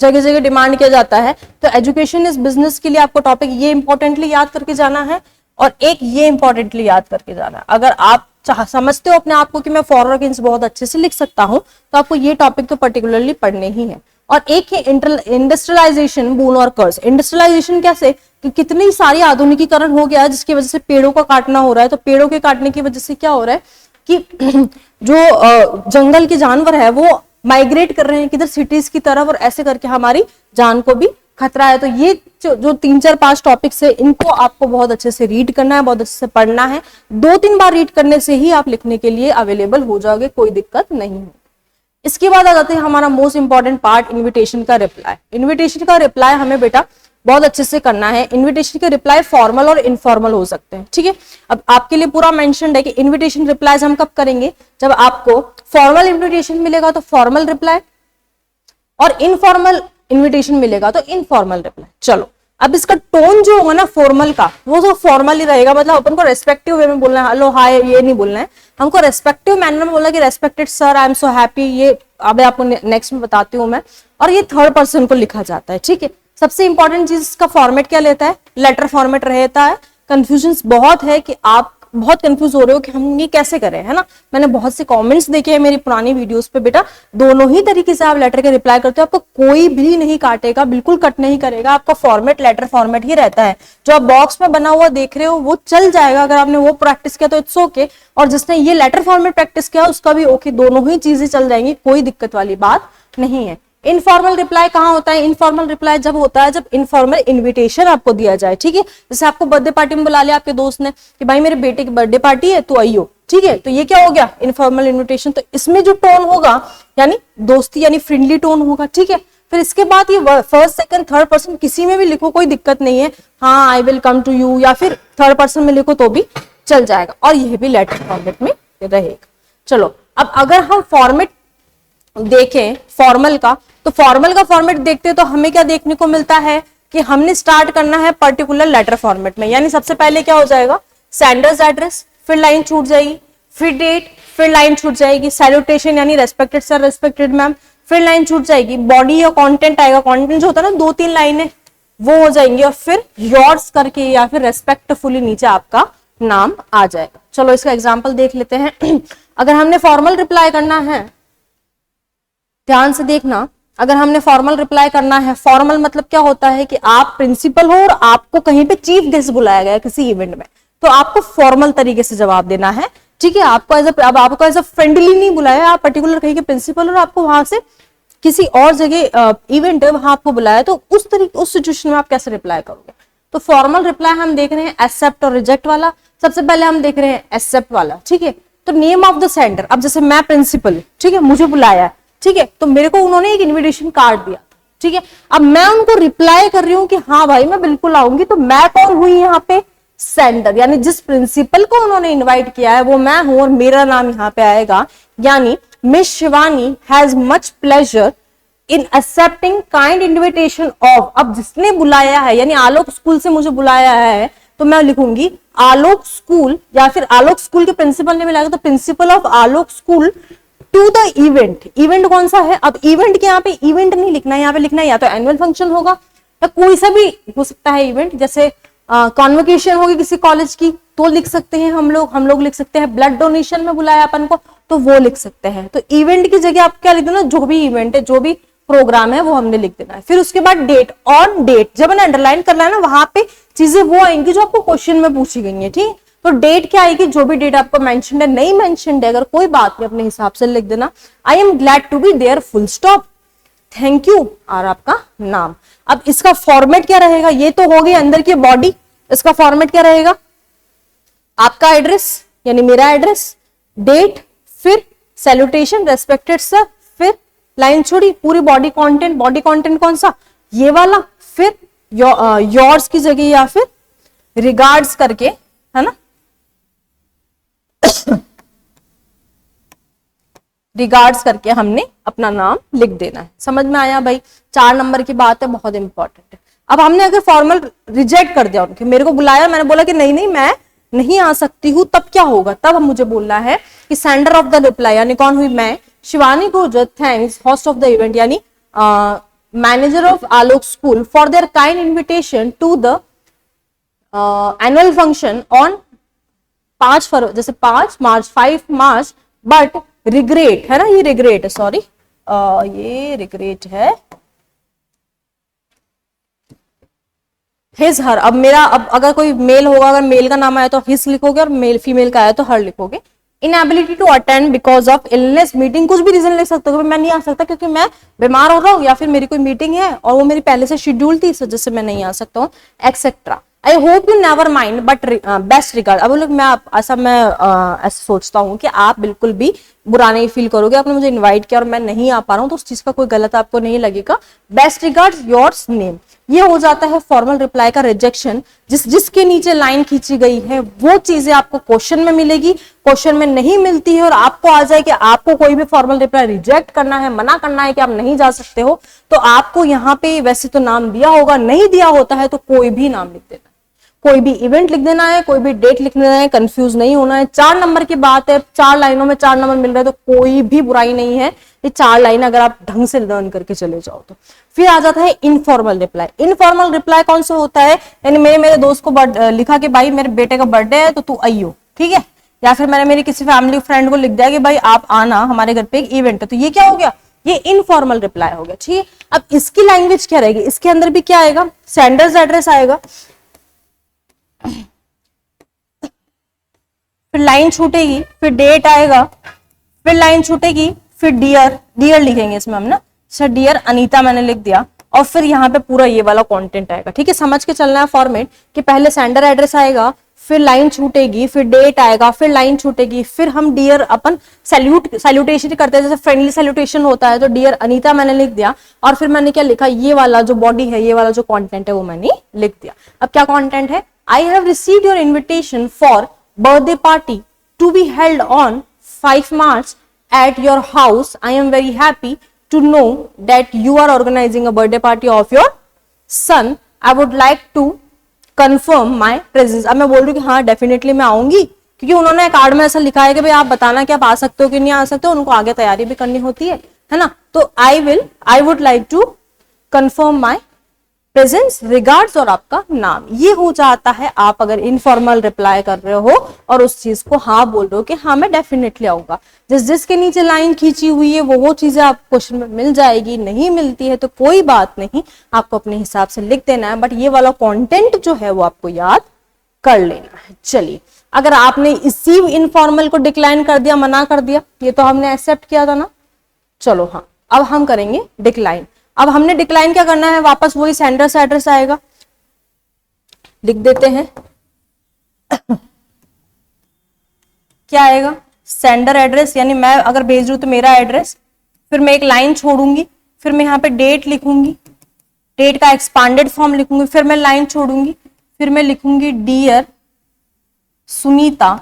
S1: जगह जगह डिमांड किया जाता है, तो एजुकेशन इज बिजनेस के लिए आपको टॉपिक ये इंपॉर्टेंटली याद करके जाना है और एक ये इंपॉर्टेंटली याद करके जाना है। अगर आप समझते हो अपने आप को कि मैं फॉर और अगेंस्ट बहुत अच्छे से लिख सकता हूं, तो आपको ये टॉपिक तो पर्टिकुलरली पढ़ने ही है। और एक है इंडस्ट्रियलाइजेशन, बून और कर्स। इंडस्ट्रियलाइजेशन कैसे कि कितनी सारी आधुनिकीकरण हो गया है जिसकी वजह से पेड़ों का काटना हो रहा है, तो पेड़ों के काटने की वजह से क्या हो रहा है कि जो जंगल के जानवर है वो माइग्रेट कर रहे हैं किधर, सिटीज की तरफ, और ऐसे करके हमारी जान को भी खतरा है। तो ये जो 3-4-5 टॉपिक्स है, इनको आपको बहुत अच्छे से रीड करना है, बहुत अच्छे से पढ़ना है। 2-3 बार रीड करने से ही आप लिखने के लिए अवेलेबल हो जाओगे, कोई दिक्कत नहीं है। इसके बाद आ जाते हैं हमारा मोस्ट इंपॉर्टेंट पार्ट, इन्विटेशन का रिप्लाई। इन्विटेशन का रिप्लाई हमें बेटा बहुत अच्छे से करना है। इन्विटेशन के रिप्लाई फॉर्मल और इनफॉर्मल हो सकते हैं, ठीक है। अब आपके लिए पूरा मेंशन्ड है कि इन्विटेशन रिप्लाईज हम कब करेंगे, जब आपको फॉर्मल इन्विटेशन मिलेगा तो फॉर्मल रिप्लाई, और इनफॉर्मल इन्विटेशन मिलेगा तो इनफॉर्मल रिप्लाई। चलो, अब इसका टोन जो होगा ना फॉर्मल का, वो तो फॉर्मल ही रहेगा, मतलब अपन को रेस्पेक्टिव वे में बोलना है, हेलो हाय ये नहीं बोलना है, हमको रेस्पेक्टिव मैनर में बोलना है कि respected sir, I am so happy, ये अब आपको नेक्स्ट में बताती हूँ मैं। और ये 3rd पर्सन को लिखा जाता है, ठीक है। सबसे इंपॉर्टेंट चीज इसका फॉर्मेट क्या लेता है, लेटर फॉर्मेट रहता है, कंफ्यूजन बहुत है कि आप बहुत कंफ्यूज हो रहे हो कि हम ये कैसे करें, है ना। मैंने बहुत से कमेंट्स देखे हैं मेरी पुरानी वीडियोस पे, बेटा दोनों ही तरीके से आप लेटर के रिप्लाई करते हो, आपको कोई भी नहीं काटेगा, बिल्कुल कट नहीं करेगा, आपका फॉर्मेट लेटर फॉर्मेट ही रहता है। जो आप बॉक्स में बना हुआ देख रहे हो वो चल जाएगा, अगर आपने वो प्रैक्टिस किया तो इट्स ओके, और जिसने ये लेटर फॉर्मेट प्रैक्टिस किया उसका भी ओके, दोनों ही चीजें चल जाएंगी, कोई दिक्कत वाली बात नहीं है। इनफॉर्मल रिप्लाई कहाँ होता है? इनफॉर्मल रिप्लाई जब होता है जब इनफॉर्मल इनविटेशन आपको दिया जाए, ठीक है। जैसे आपको बर्थडे पार्टी में बुला लिया आपके दोस्त ने कि भाई मेरे बेटे की बर्थडे पार्टी है, तू आइयो, ठीक है, तो ये क्या हो गया? Informal invitation. तो इसमें जो टोन होगा यानी दोस्ती यानी फ्रेंडली टोन होगा, ठीक है। फिर इसके बाद ये फर्स्ट सेकंड थर्ड पर्सन किसी में भी लिखो, कोई दिक्कत नहीं है, हाँ I will come to you, या फिर थर्ड पर्सन में लिखो तो भी चल जाएगा, और यह भी लेटर फॉर्मेट में रहेगा। चलो अब अगर हम फॉर्मेट देखें फॉर्मल का, तो फॉर्मल का फॉर्मेट देखते हैं तो हमें क्या देखने को मिलता है कि हमने स्टार्ट करना है पर्टिकुलर लेटर फॉर्मेट में, यानी सबसे पहले क्या हो जाएगा? सेंडर्स एड्रेस, फिर लाइन छूट जाएगी, फिर डेट, फिर लाइन छूट जाएगी, सैल्यूटेशन यानी रेस्पेक्टेड सर, रेस्पेक्टेड मैम, फिर लाइन छूट जाएगी, बॉडी या कंटेंट आएगा, कंटेंट जो होता है ना 2-3 लाइनें वो हो जाएंगी, और फिर योर्स करके या फिर रेस्पेक्टफुली नीचे आपका नाम आ जाएगा। चलो इसका एग्जाम्पल देख लेते हैं। अगर हमने फॉर्मल रिप्लाई करना है, ध्यान से देखना, अगर हमने फॉर्मल रिप्लाई करना है, फॉर्मल मतलब क्या होता है कि आप प्रिंसिपल हो और आपको कहीं पे चीफ गेस्ट बुलाया गया किसी इवेंट में, तो आपको फॉर्मल तरीके से जवाब देना है, ठीक है। आपको एज अ फ्रेंडली नहीं बुलाया, आप पर्टिकुलर कहीं के प्रिंसिपल और आपको वहां से किसी और जगह इवेंट है वहां आपको बुलाया, तो उस सिचुएशन में आप कैसे रिप्लाई करोगे? तो फॉर्मल रिप्लाई हम देख रहे हैं एक्सेप्ट और रिजेक्ट वाला। सबसे पहले हम देख रहे हैं एक्सेप्ट वाला, ठीक है। तो नेम ऑफ द सेंडर, अब जैसे मैं प्रिंसिपल, ठीक है, मुझे बुलाया है, ठीक है, तो मेरे को उन्होंने एक इनविटेशन कार्ड दिया, ठीक है। अब मैं उनको रिप्लाई कर रही हूं कि हाँ भाई मैं बिल्कुल आऊंगी, तो मैं कौन हुई यहाँ पे? सेंडर, यानी जिस प्रिंसिपल को उन्होंने इनवाइट किया है वो मैं हूं और मेरा नाम यहाँ पे आएगा, यानी miss Shivani has much pleasure in accepting kind invitation of. अब जिसने बुलाया है यानी आलोक स्कूल से मुझे बुलाया है, तो मैं लिखूंगी आलोक स्कूल, या फिर आलोक स्कूल के प्रिंसिपल ने मिलाया तो principal of Alok school to the event. Event कौन सा है? अब इवेंट के यहाँ पे इवेंट नहीं लिखना है, यहाँ पे लिखना है या तो एनुअल फंक्शन होगा या कोई सा भी हो सकता है इवेंट, जैसे कॉन्वोकेशन होगी किसी कॉलेज की तो लिख सकते हैं हम लोग लिख सकते हैं ब्लड डोनेशन में बुलाया अपन को तो वो लिख सकते हैं। तो इवेंट की जगह आप क्या लिख देना? जो भी इवेंट है, जो भी प्रोग्राम है वो हमने लिख देना है। फिर उसके बाद डेट, ऑन डेट, जब मैंने अंडरलाइन करना है ना वहां पे चीजें वो आएंगी जो आपको क्वेश्चन में पूछी गई है, ठीक। तो डेट क्या आएगी? जो भी डेट आपको मेंशन्ड है, नहीं मेंशन्ड है, अगर कोई बात नहीं अपने हिसाब से लिख देना। I am glad to be there, full stop, thank you, और आपका नाम। अब इसका फॉर्मेट क्या रहेगा? ये तो हो गई अंदर की बॉडी, इसका फॉर्मेट क्या रहेगा? आपका एड्रेस यानी मेरा एड्रेस, डेट, फिर सैल्यूटेशन, रेस्पेक्टेड सर, फिर लाइन छोड़ी, पूरी बॉडी कंटेंट। बॉडी कंटेंट कौन सा? ये वाला। फिर योर्स की जगह या फिर रिगार्ड्स करके, है ना, रिगार्ड्स करके हमने अपना नाम लिख देना है। समझ में आया भाई? 4 नंबर की बात है, बहुत इंपॉर्टेंट है। अब हमने अगर फॉर्मल रिजेक्ट कर दिया, उनके मेरे को बुलाया, मैंने बोला कि नहीं मैं नहीं आ सकती हूं, तब क्या होगा? तब हम मुझे बोलना है कि सेंडर ऑफ द रिप्लाई, यानी कौन हुई? मैं, Shivani Gurjar, thanks host of the event यानी manager of Alok school for their kind invitation to the annual function on 5 February, जैसे 5 मार्च, 5 मार्च, बट रिग्रेट, है ना, ये रिग्रेट है, सॉरी ये रिग्रेट है हिज हर। अब मेरा, अब अगर कोई मेल होगा, अगर मेल का नाम आया तो हिज लिखोगे, और मेल फीमेल का आया तो हर लिखोगे। Inability to attend because of illness, meeting, कुछ भी रीजन ले सकते हो, मैं नहीं आ सकता क्योंकि मैं बीमार हो रहा हूँ, या फिर मेरी कोई मीटिंग है और वो मेरी पहले से शेड्यूल थी, इस वजह से मैं नहीं आ सकता हूँ, etcetera. I hope you never mind but best regard. अब लोग मैं ऐसा सोचता हूँ कि आप बिल्कुल भी बुरा नहीं फील करोगे, आपने मुझे इनवाइट किया और मैं नहीं आ पा रहा हूँ तो उस चीज का कोई गलत आपको नहीं लगेगा। Best regards, yours name. ये हो जाता है फॉर्मल रिप्लाई का रिजेक्शन। जिसके नीचे लाइन खींची गई है वो चीजें आपको क्वेश्चन में मिलेगी, क्वेश्चन में नहीं मिलती है और आपको आ जाए कि आपको कोई भी फॉर्मल रिप्लाई रिजेक्ट करना है, मना करना है कि आप नहीं जा सकते हो, तो आपको यहाँ पे वैसे तो नाम दिया होगा, नहीं दिया होता है तो कोई भी नाम लिख देना। कोई भी इवेंट लिख देना है, कोई भी डेट लिख देना है, कंफ्यूज नहीं होना है। 4 नंबर की बात है, 4 लाइनों में 4 नंबर मिल रहे हैं तो कोई भी बुराई नहीं है, ये 4 लाइन अगर आप ढंग से लर्न करके चले जाओ तो। फिर आ जाता है इनफॉर्मल रिप्लाई। इनफॉर्मल रिप्लाई कौन सा होता है, यानी मैंने मेरे दोस्त को लिखा कि भाई मेरे बेटे का बर्थडे है तो तू आइयो, ठीक है, या फिर मैंने मेरी किसी फैमिली फ्रेंड को लिख दिया कि भाई आप आना, हमारे घर पे एक इवेंट है, तो ये क्या हो गया, ये इनफॉर्मल रिप्लाई हो गया, ठीक है। अब इसकी लैंग्वेज क्या रहेगी, इसके अंदर भी क्या आएगा, सेंडर्स एड्रेस आएगा, फिर लाइन छूटेगी, फिर डेट आएगा, फिर लाइन छूटेगी, फिर डियर, डियर लिखेंगे इसमें हम ना, सर डियर अनीता मैंने लिख दिया, और फिर यहाँ पे पूरा ये वाला कंटेंट आएगा, ठीक है। समझ के चलना है फॉर्मेट कि पहले सेंडर एड्रेस आएगा, फिर लाइन छूटेगी, फिर डेट आएगा, फिर लाइन छूटेगी, फिर हम डियर अपन सैल्यूटेशन करते हैं, जैसे फ्रेंडली सैल्यूटेशन होता है तो डियर अनीता मैंने लिख दिया, और फिर मैंने क्या लिखा, ये वाला जो बॉडी है, ये वाला जो कंटेंट है वो मैंने लिख दिया। अब क्या कंटेंट है, I have received your invitation for birthday party to be held on 5 March at your house. I am very happy to know that you are organizing a birthday party of your son. I would like to confirm my presence. अब मैं बोल रही हूँ कि हाँ definitely मैं आऊंगी, क्योंकि उन्होंने कार्ड में ऐसा लिखा है कि भाई आप बताना कि आप आ सकते हो कि नहीं आ सकते हो, उनको आगे तैयारी भी करनी होती है ना। तो I would like to confirm my presence, regards और आपका नाम, ये हो जाता है। आप अगर इनफॉर्मल रिप्लाई कर रहे हो और उस चीज को हाँ बोल रहे हो कि हाँ मैं डेफिनेटली आऊंगा, जिसके नीचे लाइन खींची हुई है वो चीजें आप क्वेश्चन में मिल जाएगी, नहीं मिलती है तो कोई बात नहीं, आपको अपने हिसाब से लिख देना है, बट ये वाला कंटेंट जो है वो आपको याद कर लेना है। चलिए, अगर आपने इसी इनफॉर्मल को डिक्लाइन कर दिया, मना कर दिया, ये तो हमने एक्सेप्ट किया था ना, चलो हाँ अब हम करेंगे डिक्लाइन। अब हमने डिक्लाइन क्या करना है, वापस वही सेंडर्स एड्रेस आएगा, लिख देते हैं क्या आएगा, सेंडर एड्रेस, यानी मैं अगर भेज रही हूं तो मेरा एड्रेस, फिर मैं एक लाइन छोड़ूंगी, फिर मैं यहाँ पे डेट लिखूंगी, डेट का एक्सपांडेड फॉर्म लिखूंगी, फिर मैं लाइन छोड़ूंगी, फिर मैं लिखूंगी डियर सुनीता,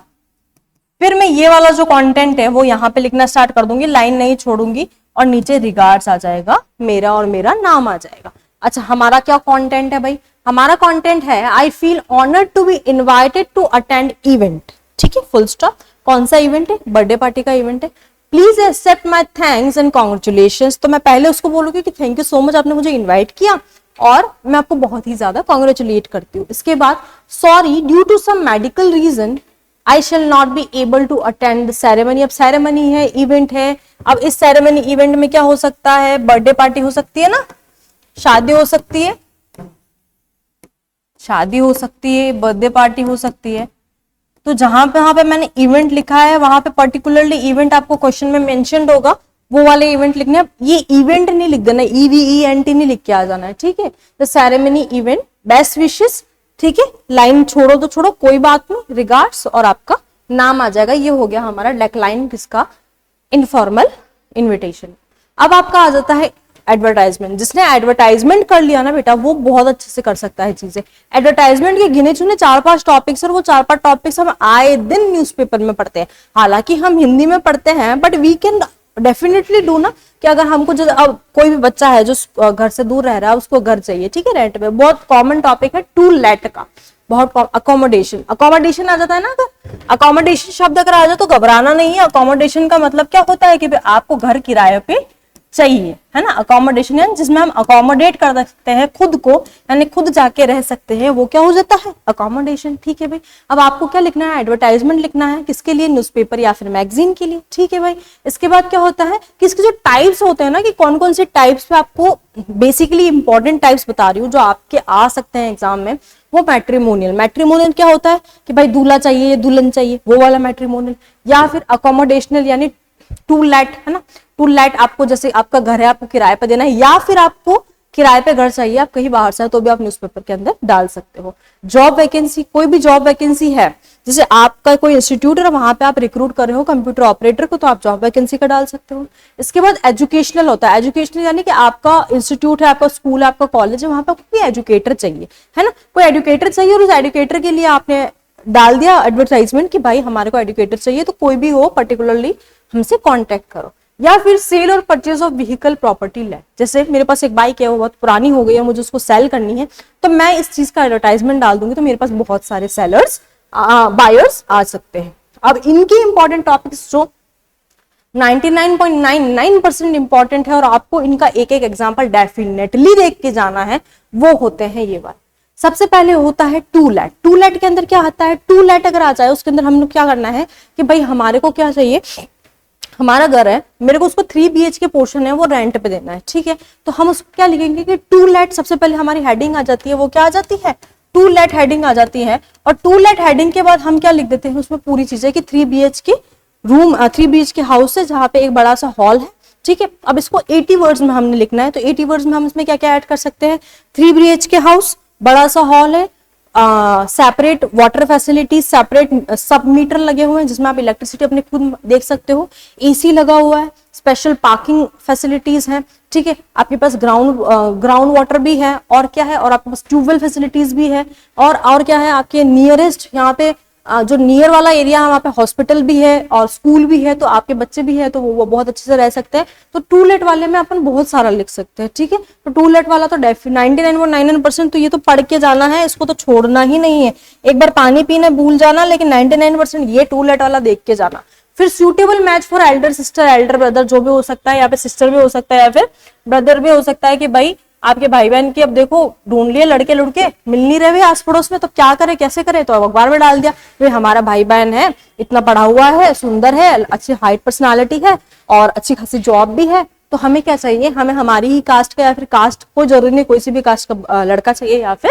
S1: फिर मैं ये वाला जो कंटेंट है वो यहाँ पे लिखना स्टार्ट कर दूंगी, लाइन नहीं छोड़ूंगी, और नीचे रिगार्ड्स आ जाएगा मेरा और मेरा नाम आ जाएगा। अच्छा, हमारा क्या कंटेंट है भाई, हमारा कंटेंट है I feel honoured to be invited to attend event, ठीक है, फुल स्टॉप। कौन सा इवेंट है, बर्थडे पार्टी का इवेंट है। Please accept my thanks and congratulations, तो मैं पहले उसको बोलूंगी कि थैंक यू सो मच, आपने मुझे इन्वाइट किया और मैं आपको बहुत ही ज्यादा कॉन्ग्रेचुलेट करती हूँ। इसके बाद sorry due to some medical reason I shall not be able to attend the ceremony। अब सेरेमनी है, इवेंट है, अब इस सेरेमनी इवेंट में क्या हो सकता है, बर्थडे पार्टी हो सकती है ना, शादी हो सकती है, शादी हो सकती है, बर्थडे पार्टी हो सकती है। तो जहां पे मैंने इवेंट लिखा है वहां पे पर्टिकुलरली इवेंट आपको क्वेश्चन में मेंशन्ड होगा, वो वाले इवेंट लिखने हैं। ये इवेंट नहीं लिख देना, EVENT नहीं लिख के आ जाना है, ठीक है। The ceremony event, best wishes, ठीक है, लाइन छोड़ो तो छोड़ो कोई बात नहीं, रिगार्ड्स और आपका नाम आ जाएगा। ये हो गया हमारा डेक्लाइन किसका, इनफॉर्मल इनविटेशन। अब आपका आ जाता है एडवर्टाइजमेंट। जिसने एडवर्टाइजमेंट कर लिया ना बेटा वो बहुत अच्छे से कर सकता है चीजें। एडवर्टाइजमेंट के गिने चुने 4-5 टॉपिक्स और वो 4-5 टॉपिक्स हम आए दिन न्यूज़पेपर में पढ़ते हैं। हालांकि हम हिंदी में पढ़ते हैं but we can definitely do ना कि अगर हमको जो अब कोई भी बच्चा है जो घर से दूर रह रहा है उसको घर चाहिए, ठीक है, रेंट पे, बहुत कॉमन टॉपिक है टू लेट का, बहुत अकोमोडेशन, अकोमोडेशन आ जाता है ना। अगर अकोमोडेशन शब्द अगर आ जाए तो घबराना नहीं है। अकोमोडेशन का मतलब क्या होता है कि आपको घर किराए पे चाहिए, है ना। अकोमोडेशन यानी जिसमें हम अकोमोडेट कर सकते हैं खुद को, यानी खुद जाके रह सकते हैं, वो क्या हो जाता है, अकोमोडेशन, ठीक है भाई। अब आपको क्या लिखना है, एडवर्टाइजमेंट लिखना है, किसके लिए, न्यूज़पेपर या फिर मैगजीन के लिए, ठीक है भाई। इसके बाद क्या होता है कि इसके जो टाइप्स होते हैं ना, कि कौन कौन से टाइप्स पे आपको बेसिकली इंपॉर्टेंट टाइप्स बता रही हूँ जो आपके आ सकते हैं एग्जाम में, वो मैट्रिमोनियल। मैट्रिमोनियल क्या होता है कि भाई दूल्हा चाहिए या दुल्हन चाहिए, वो वाला मैट्रिमोनियल। या फिर अकोमोडेशनल यानी टू लेट, है ना, टू लेट आपको जैसे आपका घर है आपको किराए पे देना है, या फिर आपको किराए पे घर चाहिए, आप कहीं बाहर से हैं तो भी आप न्यूज़पेपर के अंदर डाल सकते हो। जॉब वैकेंसी, कोई भी जॉब वैकेंसी है, जैसे आपका कोई इंस्टीट्यूट है वहां पे आप रिक्रूट कर रहे हो कंप्यूटर ऑपरेटर को, तो आप जॉब वैकेंसी का डाल सकते हो। इसके बाद एजुकेशनल होता है। एजुकेशनल यानी कि आपका इंस्टीट्यूट है, आपका स्कूल है, आपका कॉलेज है, वहां पर कोई एजुकेटर चाहिए, है ना, कोई एजुकेटर चाहिए और उस एजुकेटर के लिए आपने डाल दिया एडवर्टाइजमेंट कि भाई हमारे को एजुकेटर चाहिए, तो कोई भी हो पर्टिकुलरली हमसे कांटेक्ट करो। या फिर सेल और purchase of vehicle property land, जैसे मेरे पास एक बाइक है वो बहुत पुरानी हो गई है, मुझे उसको सेल करनी है, तो मैं इस चीज का एडवर्टाइजमेंट डाल दूंगी तो मेरे पास बहुत सारे सेलर्स बायर्स आ सकते हैं। अब इनकी इंपॉर्टेंट टॉपिक्स जो 99.99% इंपॉर्टेंट है और आपको इनका एक एक एग्जाम्पल डेफिनेटली देख के जाना है, वो होते हैं ये वाले। सबसे पहले होता है टू लेट। टू लेट के अंदर क्या आता है, टू लेट अगर आ जाए उसके अंदर हम लोग क्या करना है कि भाई हमारे को क्या चाहिए, हमारा घर है, मेरे को उसको 3 BHK पोर्शन है वो रेंट पे देना है, ठीक है, तो हम उसको क्या लिखेंगे कि टू लेट, सबसे पहले हमारी हेडिंग आ जाती है, वो क्या आ जाती है, टू लेट हेडिंग आ जाती है। और टू लेट हेडिंग के बाद हम क्या लिख देते हैं उसमें पूरी चीजें कि 3 BHK रूम, 3 BHK हाउस है जहाँ पे एक बड़ा सा हॉल है, ठीक है। अब इसको 80 वर्ड्स में हमने लिखना है, तो 80 वर्ड्स में हम इसमें क्या क्या ऐड कर सकते हैं, 3 BHK हाउस, बड़ा सा हॉल है, सेपरेट वाटर फैसिलिटीज, सेपरेट सब मीटर लगे हुए हैं जिसमें आप इलेक्ट्रिसिटी अपने खुद देख सकते हो, एसी लगा हुआ है, स्पेशल पार्किंग फैसिलिटीज हैं, ठीक है, आपके पास ग्राउंड वाटर भी है, और क्या है, और आपके पास ट्यूबवेल फैसिलिटीज भी है, और क्या है, आपके नियरेस्ट यहाँ पे जो नियर वाला एरिया है वहाँ पे हॉस्पिटल भी है और स्कूल भी है, तो आपके बच्चे भी है तो वो बहुत अच्छे से रह सकते हैं। तो टू लेट वाले में अपन बहुत सारा लिख सकते हैं, ठीक है। तो टू लेट वाला तो 99.99% तो ये तो पढ़ के जाना है, इसको तो छोड़ना ही नहीं है। एक बार पानी पीना भूल जाना, लेकिन 99% ये टू लेट वाला देख के जाना। फिर suitable match for Elder sister, Elder brother जो भी हो सकता है, या फिर सिस्टर भी हो सकता है या फिर ब्रदर भी हो सकता है कि भाई आपके भाई बहन की अब देखो ढूंढ लिए लड़के लुड़के मिल नहीं रहे आस पड़ोस में, तो क्या करे कैसे करे, तो अब अखबार में डाल दिया भाई हमारा भाई बहन है, इतना पढ़ा हुआ है, सुंदर है, अच्छी हाइट पर्सनालिटी है और अच्छी खासी जॉब भी है, तो हमें क्या चाहिए, हमें हमारी ही कास्ट का या फिर कास्ट, कोई जरूरी नहीं कोई सी भी कास्ट का लड़का चाहिए या फिर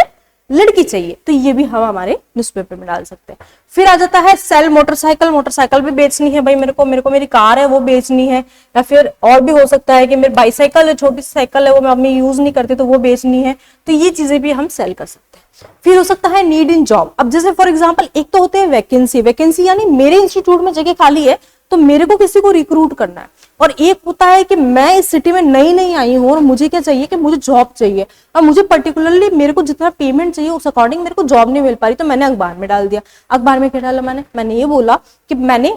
S1: लड़की चाहिए, तो ये भी हम हमारे न्यूज़पेपर में डाल सकते हैं। फिर आ जाता है सेल मोटरसाइकिल, मोटरसाइकिल भी बेचनी है भाई, मेरे को मेरी कार है वो बेचनी है, या फिर और भी हो सकता है कि मेरी बाइसाइकिल है, छोटी साइकिल है, वो मैं अपनी यूज नहीं करती तो वो बेचनी है, तो ये चीजें भी हम सेल कर सकते हैं। फिर हो सकता है नीड इन जॉब। अब जैसे फॉर एग्जाम्पल एक तो होते हैं वैकेंसी, वैकेंसी यानी मेरे इंस्टीट्यूट में जगह खाली है तो मेरे को किसी को रिक्रूट करना है, और एक होता है कि मैं इस सिटी में नई आई हूँ और मुझे क्या चाहिए कि मुझे जॉब चाहिए, और मुझे पर्टिकुलरली मेरे को जितना पेमेंट चाहिए उस अकॉर्डिंग मेरे को जॉब नहीं मिल पा रही, तो मैंने अखबार में डाल दिया। अखबार में क्या डाला मैंने ये बोला कि मैंने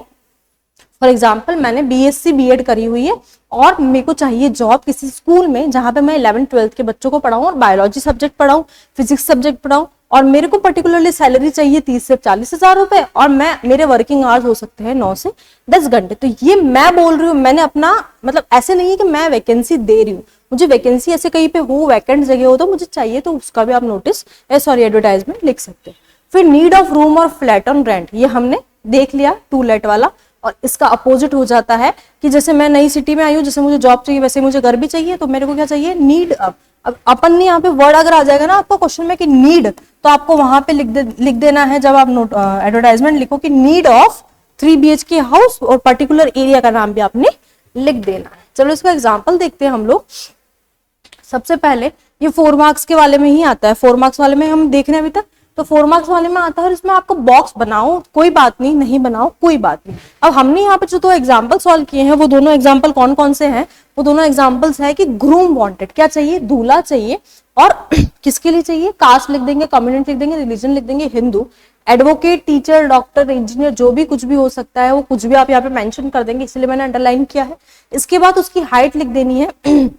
S1: फॉर एग्जाम्पल मैंने BSc B.Ed करी हुई है और मेरे को चाहिए जॉब किसी स्कूल में जहां पे मैं 11th-12th के बच्चों को पढ़ाऊं और बायोलॉजी सब्जेक्ट पढ़ाऊं, फिजिक्स सब्जेक्ट पढ़ाऊं, और मेरे को पर्टिकुलरली सैलरी चाहिए 30 से 40 हजार रुपए, और मेरे वर्किंग आवर्स हो सकते हैं 9 से 10 घंटे। तो ये मैं बोल रही हूँ, मैंने अपना मतलब ऐसे नहीं है कि मैं वैकेंसी दे रही हूँ, मुझे वैकेंसी ऐसे कहीं पे हो, वैकेंट जगह हो तो मुझे चाहिए, तो उसका भी आप नोटिस एडवर्टाइजमेंट लिख सकते हैं। फिर नीड ऑफ रूम और फ्लैट ऑन रेंट, ये हमने देख लिया टू लेट वाला। और इसका अपोजिट हो जाता है कि जैसे मैं नई सिटी में आई हूँ, जैसे मुझे जॉब चाहिए वैसे मुझे घर भी चाहिए, तो मेरे को क्या चाहिए, नीड। अब अपन ने यहाँ पे वर्ड अगर आ जाएगा ना आपको क्वेश्चन में कि नीड, तो आपको वहां पे लिख देना है जब आप एडवर्टाइजमेंट लिखो कि नीड ऑफ 3 BHK हाउस, और पर्टिकुलर एरिया का नाम भी आपने लिख देना है। चलो इसका एग्जाम्पल देखते हैं हम लोग। सबसे पहले ये 4 मार्क्स के वाले में ही आता है, 4 मार्क्स वाले में हम देख रहे हैं अभी तक, तो 4 मार्क्स वाले में आता है और इसमें आपको बॉक्स बनाओ कोई बात नहीं, नहीं बनाओ कोई बात नहीं। अब हमने यहाँ पे जो 2 एग्जाम्पल सॉल्व किए हैं वो दोनों एग्जाम्पल कौन कौन से हैं, वो दोनों एग्जाम्पल्स है कि ग्रूम वांटेड, क्या चाहिए, दूल्हा चाहिए, और किसके लिए चाहिए, कास्ट लिख देंगे, कम्युनिटी लिख देंगे, रिलीजन लिख देंगे, Hindu, advocate, teacher, doctor, engineer, जो भी कुछ भी हो सकता है वो कुछ भी आप यहाँ पे मेंशन कर देंगे, इसलिए मैंने अंडरलाइन किया है। इसके बाद उसकी हाइट लिख देनी है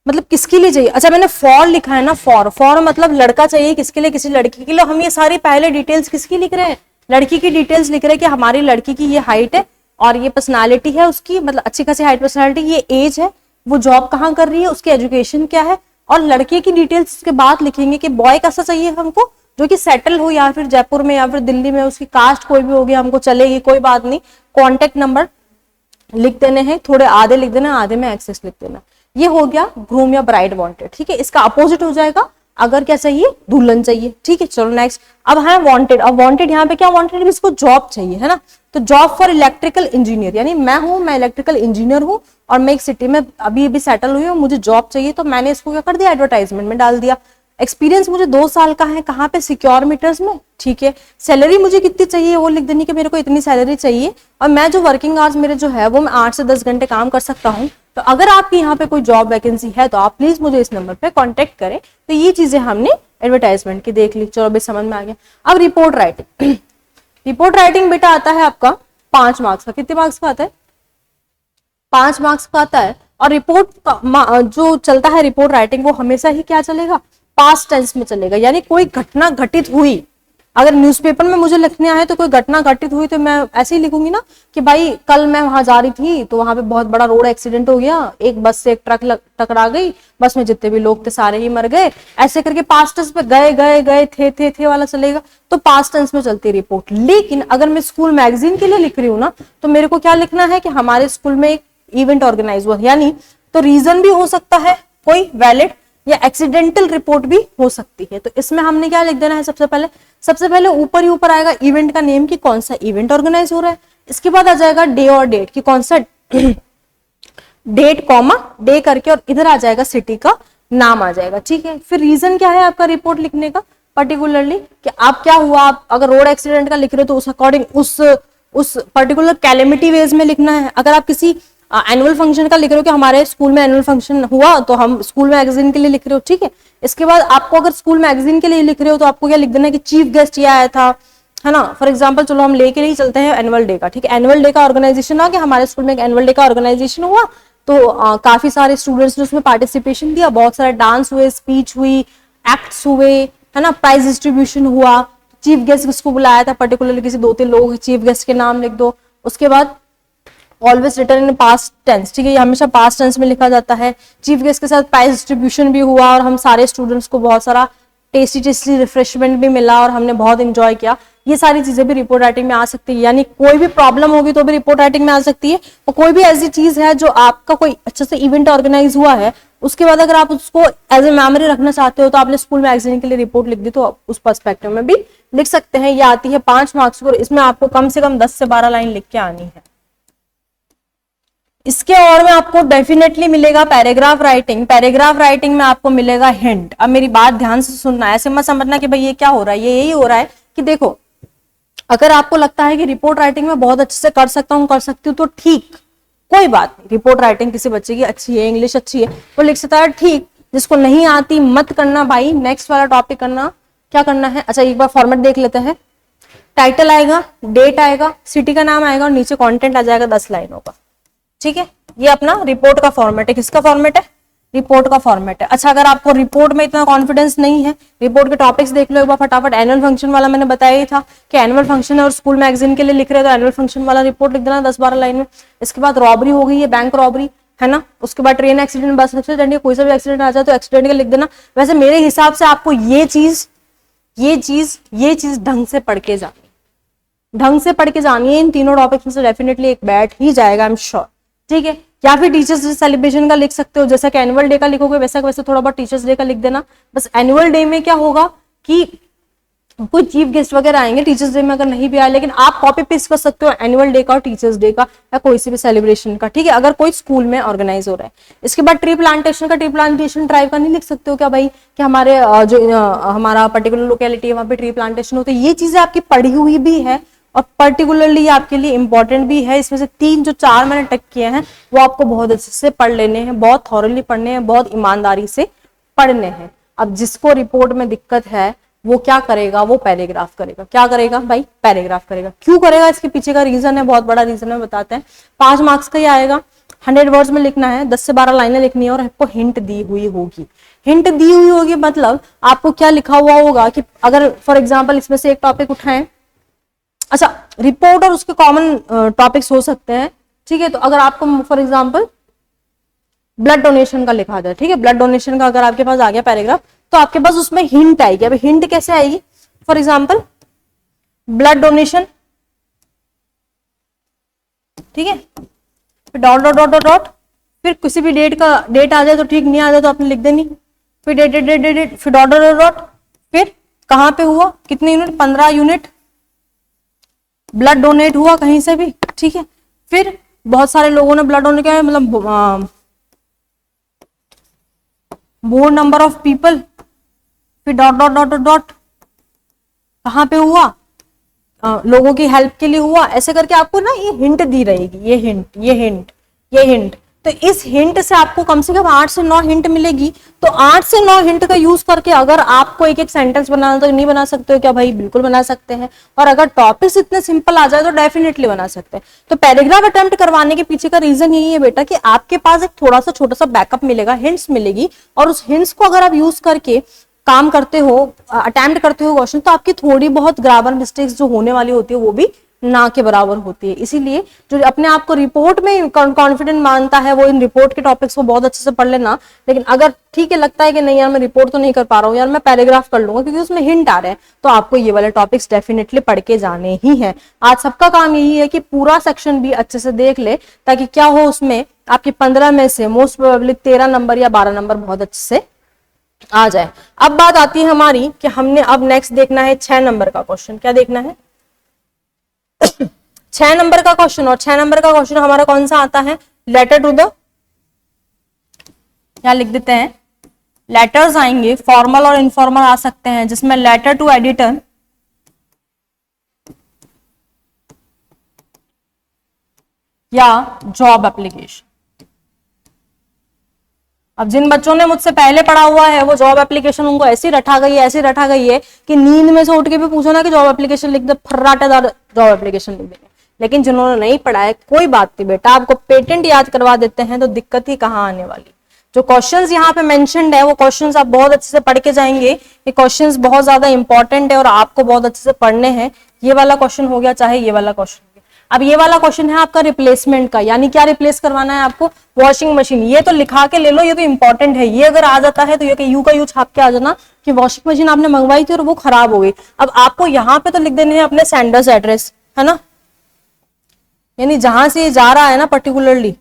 S1: मतलब किसके लिए चाहिए, अच्छा मैंने फॉर लिखा है ना, फॉर मतलब लड़का चाहिए किसके लिए, किसी लड़की के लिए। हम ये सारी पहले डिटेल्स किसकी लिख रहे हैं, लड़की की डिटेल्स लिख रहे हैं कि हमारी लड़की की ये हाइट है और ये पर्सनालिटी है उसकी, मतलब अच्छी खासी हाइट पर्सनालिटी, ये एज है, वो जॉब कहाँ कर रही है, उसकी एजुकेशन क्या है, और लड़के की डिटेल्स उसके बाद लिखेंगे कि बॉय कैसा चाहिए हमको, जो कि सेटल हो या फिर जयपुर में या फिर दिल्ली में, उसकी कास्ट कोई भी होगी हमको चलेगी, कोई बात नहीं। कॉन्टेक्ट नंबर लिख देने हैं, थोड़े आधे लिख देना, आधे में एक्सेस लिख देना। ये हो गया ग्रूम या ब्राइड वांटेड, ठीक है। इसका अपोजिट हो जाएगा अगर क्या चाहिए, दुल्हन चाहिए, ठीक है। चलो नेक्स्ट, अब है वांटेड। अब वांटेड यहाँ पे क्या वांटेड, इसको जॉब चाहिए, है ना, तो जॉब फॉर इलेक्ट्रिकल इंजीनियर, यानी मैं इलेक्ट्रिकल इंजीनियर हूँ और मैं एक सिटी में अभी सेटल हुई हूँ, मुझे जॉब चाहिए, तो मैंने इसको क्या कर दिया, एडवर्टाइजमेंट में डाल दिया। एक्सपीरियंस मुझे 2 साल का है, कहाँ पे, सिक्योर मीटर्स में, ठीक है। सैलरी मुझे कितनी चाहिए वो लिख देनी कि मेरे को इतनी सैलरी चाहिए, और मैं जो वर्किंग आवर्स मेरे जो है वो मैं 8 से 10 घंटे काम कर सकता हूँ। तो अगर आपकी यहाँ पे कोई जॉब वैकेंसी है तो आप प्लीज मुझे इस नंबर पे कांटेक्ट करें। तो ये चीजें हमने एडवर्टाइजमेंट की देख ली, चलो अभी समझ में आ गया। अब रिपोर्ट राइटिंग रिपोर्ट राइटिंग बेटा आता है आपका 5 मार्क्स का, कितने मार्क्स का आता है, 5 मार्क्स का आता है। और रिपोर्ट जो चलता है रिपोर्ट राइटिंग, वो हमेशा ही क्या चलेगा, पास्ट टेंस में चलेगा। यानी कोई घटना घटित हुई, अगर न्यूज़पेपर में मुझे लिखने आए तो कोई घटना घटित हुई तो मैं ऐसे ही लिखूंगी ना कि भाई कल मैं वहां जा रही थी तो वहां पे बहुत बड़ा रोड एक्सीडेंट हो गया, एक बस से एक ट्रक टकरा गई, बस में जितने भी लोग थे सारे ही मर गए, ऐसे करके पास्ट टेंस पे गए गए गए थे वाला चलेगा, तो पास्ट टेंस में चलती रिपोर्ट। लेकिन अगर मैं स्कूल मैगजीन के लिए लिख रही हूँ ना, तो मेरे को क्या लिखना है कि हमारे स्कूल में एक इवेंट ऑर्गेनाइज हुआ, यानी तो रीजन भी हो सकता है कोई वैलिड, या एक्सीडेंटल रिपोर्ट भी हो सकती है। तो इसमें हमने क्या लिख देना है, सबसे पहले ऊपर ही ऊपर आएगा इवेंट का नेम, कि कौन सा इवेंट ऑर्गेनाइज हो रहा है। इसके बाद आ जाएगा डे और डेट, कि कौन सा डेट कॉमा डे करके, और इधर आ जाएगा सिटी का नाम आ जाएगा। ठीक है, फिर रीजन क्या है आपका रिपोर्ट लिखने का, पर्टिकुलरली कि आप क्या हुआ, आप अगर रोड एक्सीडेंट का लिख रहे हो तो उस अकॉर्डिंग उस पर्टिकुलर कैलेमिटी वेज में लिखना है। अगर आप किसी एनुअल फंक्शन का लिख रहे हो कि हमारे स्कूल में एनुअल फंक्शन हुआ, तो हम स्कूल मैगजीन के लिए लिख रहे हो। ठीक है, इसके बाद आपको अगर स्कूल मैगजीन के लिए लिख रहे हो तो आपको क्या लिख देना है कि चीफ गेस्ट ये आया था, है ना। फॉर एग्जांपल चलो हम लेके ही चलते हैं एनुअल डे का। ठीक है, एनुअल डे का ऑर्गेनाइजेशन आ गया, हमारे स्कूल में एक एनुअल डे का ऑर्गेनाइजेशन हुआ, तो काफी सारे स्टूडेंट्स ने उसमें पार्टिसिपेशन दिया, बहुत सारे डांस हुए, स्पीच हुई, एक्ट्स हुए, है ना, प्राइज डिस्ट्रीब्यूशन हुआ, चीफ गेस्ट किसको बुलाया था, पर्टिकुलरली किसी 2-3 लोग, चीफ गेस्ट के नाम लिख दो। उसके बाद always return in past tense, ठीक है, ये हमेशा पास्ट टेंस में लिखा जाता है। चीफ गेस्ट के साथ प्राइज डिस्ट्रीब्यूशन भी हुआ और हम सारे स्टूडेंट्स को बहुत सारा टेस्टी रिफ्रेशमेंट भी मिला और हमने बहुत एंजॉय किया। ये सारी चीजें भी रिपोर्ट राइटिंग में आ सकती है। यानी कोई भी प्रॉब्लम होगी तो भी रिपोर्ट राइटिंग में आ सकती है, और कोई भी ऐसी चीज है जो आपका कोई अच्छे से इवेंट ऑर्गेनाइज हुआ है, उसके बाद अगर आप उसको एज ए मेमोरी रखना चाहते हो तो आपने स्कूल मैगजीन के लिए रिपोर्ट लिख दी, तो आप उस पर्सपेक्टिव में भी लिख सकते हैं। ये आती है 5 मार्क्स को, इसमें आपको कम से कम 10 से 12 लाइन लिख के आनी है। इसके और में आपको डेफिनेटली मिलेगा पैराग्राफ राइटिंग। पैराग्राफ राइटिंग में आपको मिलेगा हिंट। अब मेरी बात ध्यान से सुनना, ऐसे मत समझना कि भाई ये क्या हो रहा है, ये यही हो रहा है कि देखो, अगर आपको लगता है कि रिपोर्ट राइटिंग में बहुत अच्छे से कर सकता हूँ, कर सकती हूँ, तो ठीक, कोई बात नहीं। रिपोर्ट राइटिंग किसी बच्चे की अच्छी है, इंग्लिश अच्छी है, वो लिख सकता है, ठीक। जिसको नहीं आती मत करना भाई, नेक्स्ट वाला टॉपिक करना। क्या करना है, अच्छा एक बार फॉर्मेट देख लेते हैं। टाइटल आएगा, डेट आएगा, सिटी का नाम आएगा और नीचे कंटेंट आ जाएगा 10 लाइनों का। ठीक है, ये अपना रिपोर्ट का फॉर्मेट है। किसका फॉर्मेट है, रिपोर्ट का फॉर्मेट है। अच्छा, अगर आपको रिपोर्ट में इतना कॉन्फिडेंस नहीं है, रिपोर्ट के टॉपिक्स देख लो एक बार फटाफट। एनुअल फंक्शन वाला मैंने बताया ही था कि एनुअल फंक्शन है और स्कूल मैगजीन के लिए लिख रहे हो तो एनुअल फंक्शन वाला रिपोर्ट लिख देना 10-12 लाइन में। इसके बाद रॉबरी हो गई है, बैंक रॉबरी, है ना। उसके बाद ट्रेन एक्सीडेंट, बस एक्सीडेंट, कोई सा भी एक्सीडेंट आ जाए तो एक्सीडेंट का लिख देना। वैसे मेरे हिसाब से आपको ये चीज ढंग से पढ़ के जानी है। इन तीनों टॉपिक्स में से डेफिनेटली एक बैठ ही जाएगा, आई एम श्योर। ठीक है, या फिर टीचर्स डे सेलिब्रेशन का लिख सकते हो, जैसा कि एनुअल डे का लिखोगे वैसा वैसे थोड़ा बहुत टीचर्स डे का लिख देना। बस एनुअल डे में क्या होगा कि कोई चीफ गेस्ट वगैरह आएंगे, टीचर्स डे में अगर नहीं भी आए, लेकिन आप कॉपी पेस्ट कर सकते हो एनुअल डे का और टीचर्स डे का या कोई सी भी सेलिब्रेशन का। ठीक है, अगर कोई स्कूल में ऑर्गेनाइज हो रहा है। इसके बाद ट्री प्लांटेशन का, ट्री प्लांटेशन ड्राइव का नहीं लिख सकते हो क्या भाई, कि हमारे हमारा पर्टिकुलर लोकेलिटी है वहां पे ट्री प्लांटेशन होते हैं। ये चीजें आपकी पढ़ी हुई भी है और पर्टिकुलरली आपके लिए इंपॉर्टेंट भी है। इसमें से 3 जो 4 मैंने टक किए हैं वो आपको बहुत अच्छे से पढ़ लेने हैं, बहुत थॉरली पढ़ने हैं, बहुत ईमानदारी से पढ़ने हैं। अब जिसको रिपोर्ट में दिक्कत है वो क्या करेगा, वो पैराग्राफ करेगा। क्या करेगा भाई, पैराग्राफ करेगा। क्यों करेगा, इसके पीछे का रीजन है, बहुत बड़ा रीजन है, बताते हैं। 5 मार्क्स का ही आएगा, 100 वर्ड्स में लिखना है, 10 से 12 लाइनें लिखनी है और आपको हिंट दी हुई होगी। हिंट दी हुई होगी मतलब आपको क्या लिखा हुआ होगा कि अगर फॉर एग्जाम्पल इसमें से एक टॉपिक उठाएं, अच्छा रिपोर्ट और उसके कॉमन टॉपिक्स हो सकते हैं। ठीक है, तो अगर आपको फॉर एग्जांपल ब्लड डोनेशन का लिखा जाए, ठीक है, ब्लड डोनेशन का अगर आपके पास आ गया पैराग्राफ, तो आपके पास उसमें हिंट आएगी। अब हिंट कैसे आएगी, फॉर एग्जांपल ब्लड डोनेशन, ठीक है, फिर dot dot dot dot dot, फिर किसी भी डेट आ जाए तो ठीक, नहीं आ जाए तो आपने लिख देनी, फिर डेट डेट डेट डेट, फिर डॉट डॉट डॉट, फिर कहां पे हुआ, कितने यूनिट, 15 यूनिट ब्लड डोनेट हुआ कहीं से भी। ठीक है, फिर बहुत सारे लोगों ने ब्लड डोनेट किया, मतलब मोर नंबर ऑफ पीपल, फिर डॉट डॉट डॉट डॉट, कहां पे हुआ, लोगों की हेल्प के लिए हुआ। ऐसे करके आपको ना ये हिंट दी रहेगी, ये हिंट, ये हिंट, ये हिंट। तो इस हिंट से आपको कम से कम 8 से 9 हिंट मिलेगी। तो 8 से 9 हिंट का यूज करके अगर आपको एक एक सेंटेंस बनाना तो नहीं बना सकते हो क्या भाई? बिल्कुल बना सकते हैं। और अगर टॉपिक्स इतने सिंपल आ जाए तो डेफिनेटली बना सकते हैं। तो पैराग्राफ अटेम्प्ट करवाने के पीछे का रीजन यही है बेटा कि आपके पास एक थोड़ा सा छोटा सा बैकअप मिलेगा, हिंट्स मिलेगी, और उस हिंट्स को अगर आप यूज करके काम करते हो, अटेम्प्ट करते हो क्वेश्चन, तो आपकी थोड़ी बहुत ग्रामर मिस्टेक्स जो होने वाली होती है वो भी ना के बराबर होती है। इसीलिए जो अपने आप को रिपोर्ट में कॉन्फिडेंट मानता है वो इन रिपोर्ट के टॉपिक्स को बहुत अच्छे से पढ़ लेना। लेकिन अगर ठीक है लगता है कि नहीं यार मैं रिपोर्ट तो नहीं कर पा रहा हूँ, यार मैं पैराग्राफ कर लूंगा क्योंकि उसमें हिंट आ रहे हैं, तो आपको ये वाले टॉपिक्स डेफिनेटली पढ़ के जाने ही है। आज सबका काम यही है कि पूरा सेक्शन भी अच्छे से देख ले, ताकि क्या हो उसमें आपकी 15 में से मोस्ट प्रोबेबली 13 नंबर या 12 नंबर बहुत अच्छे से आ जाए। अब बात आती है हमारी कि हमने अब नेक्स्ट देखना है 6 नंबर का क्वेश्चन। क्या देखना है? 6 नंबर का क्वेश्चन। और 6 नंबर का क्वेश्चन हमारा कौन सा आता है? लेटर टू द, क्या लिख देते हैं, लेटर्स आएंगे, फॉर्मल और इनफॉर्मल आ सकते हैं, जिसमें लेटर टू एडिटर या जॉब एप्लीकेशन। अब जिन बच्चों ने मुझसे पहले पढ़ा हुआ है वो जॉब एप्लीकेशन उनको ऐसी रटा गई है, ऐसी रटा गई है कि नींद में से उठ के भी पूछो ना कि जॉब एप्लीकेशन लिख दे, फर्राटेदार जॉब एप्लीकेशन लिख देंगे। लेकिन जिन्होंने नहीं पढ़ा है कोई बात नहीं बेटा, आपको पेटेंट याद करवा देते हैं तो दिक्कत ही कहाँ आने वाली। जो क्वेश्चंस यहाँ पे मेंशन्ड है वो क्वेश्चंस आप बहुत अच्छे से पढ़ के जाएंगे। ये क्वेश्चंस बहुत ज्यादा इंपॉर्टेंट है और आपको बहुत अच्छे से पढ़ने हैं। ये वाला क्वेश्चन हो गया, चाहे ये वाला क्वेश्चन। अब ये वाला क्वेश्चन है आपका रिप्लेसमेंट का, यानी क्या रिप्लेस करवाना है आपको? Washing machine. ये तो लिखा के ले लो, ये तो इंपॉर्टेंट है। ये अगर आ जाता है तो ये यू का यू छाप के आ जाना कि वॉशिंग मशीन आपने मंगवाई थी और वो खराब हो गई। अब आपको यहाँ पे तो लिख देने हैं अपने सेंडर्स एड्रेस, है ना, यानी जहां से ये जा रहा है ना पर्टिकुलरली,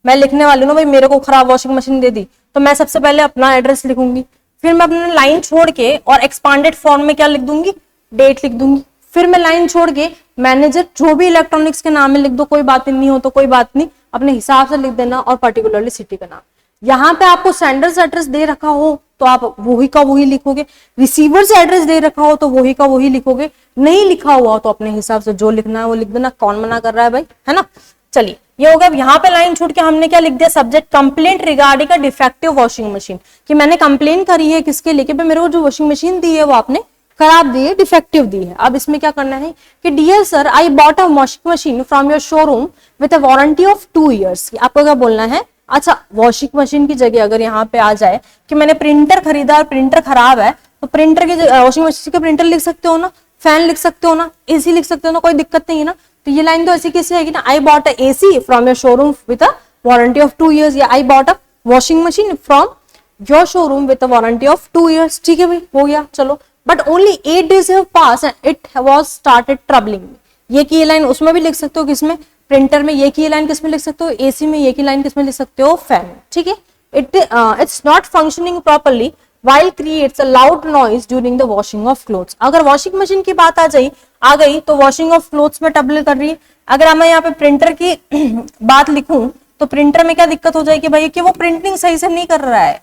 S1: मैं लिखने वाली हूँ भाई मेरे को खराब वॉशिंग मशीन दे दी, तो मैं सबसे पहले अपना एड्रेस लिखूंगी, फिर मैं अपने लाइन छोड़ के और एक्सपांडेड फॉर्म में क्या लिख दूंगी? डेट लिख दूंगी। फिर मैं लाइन छोड़ के मैनेजर जो भी इलेक्ट्रॉनिक्स के नाम में लिख दो, कोई बात नहीं हो तो कोई बात नहीं, अपने हिसाब से लिख देना, और पर्टिकुलरली सिटी का नाम। यहाँ पे आपको सेंडर्स एड्रेस दे रखा हो तो आप वही का वही लिखोगे, रिसीवर्स एड्रेस दे रखा हो तो वही का वही लिखोगे, नहीं लिखा हुआ तो अपने हिसाब से जो लिखना है वो लिख देना। कौन मना कर रहा है भाई, है ना। चलिए ये हो गया। यहाँ पे लाइन छूट के हमने क्या लिख दिया? Subject complaint regarding a defective washing machine, कि मैंने कंप्लेन करी है किसके लिए? कि भाई मेरे को जो वॉशिंग मशीन दी है वो आपने खराब दी है, डिफेक्टिव दी है। अब इसमें क्या करना है कि dear sir I bought a washing machine from your showroom with a warranty of 2 years। आपको क्या बोलना है? अच्छा, वॉशिंग मशीन की जगह अगर यहाँ पे आ जाए कि मैंने प्रिंटर खरीदा और प्रिंटर खराब है, तो प्रिंटर की वॉशिंग मशीन का प्रिंटर लिख सकते हो ना, फैन लिख सकते हो ना, एसी लिख सकते हो ना, कोई दिक्कत नहीं है ना। तो ये लाइन तो ऐसी कैसे है ना, आई bought a AC from your showroom with a warranty of 2 years, या आई bought a washing machine from your showroom with a warranty of 2 years। ठीक है भाई, हो गया। चलो, but only 8 days have passed and it was started troubling me। ये की line उसमें भी लिख सकते हो, किसमें? प्रिंटर में। ये की लाइन किसमें लिख सकते हो? एसी में। ये की लाइन किसमें लिख सकते हो? फैन। ठीक है। It's not functioning properly while creates a loud noise during the washing of clothes। अगर वॉशिंग मशीन की बात आ गई तो वॉशिंग ऑफ क्लोथ्स में ट्रबल कर रही है। अगर मैं यहाँ पे प्रिंटर की बात लिखूं तो प्रिंटर में क्या दिक्कत हो जाएगी भाई कि वो प्रिंटिंग सही से नहीं कर रहा है,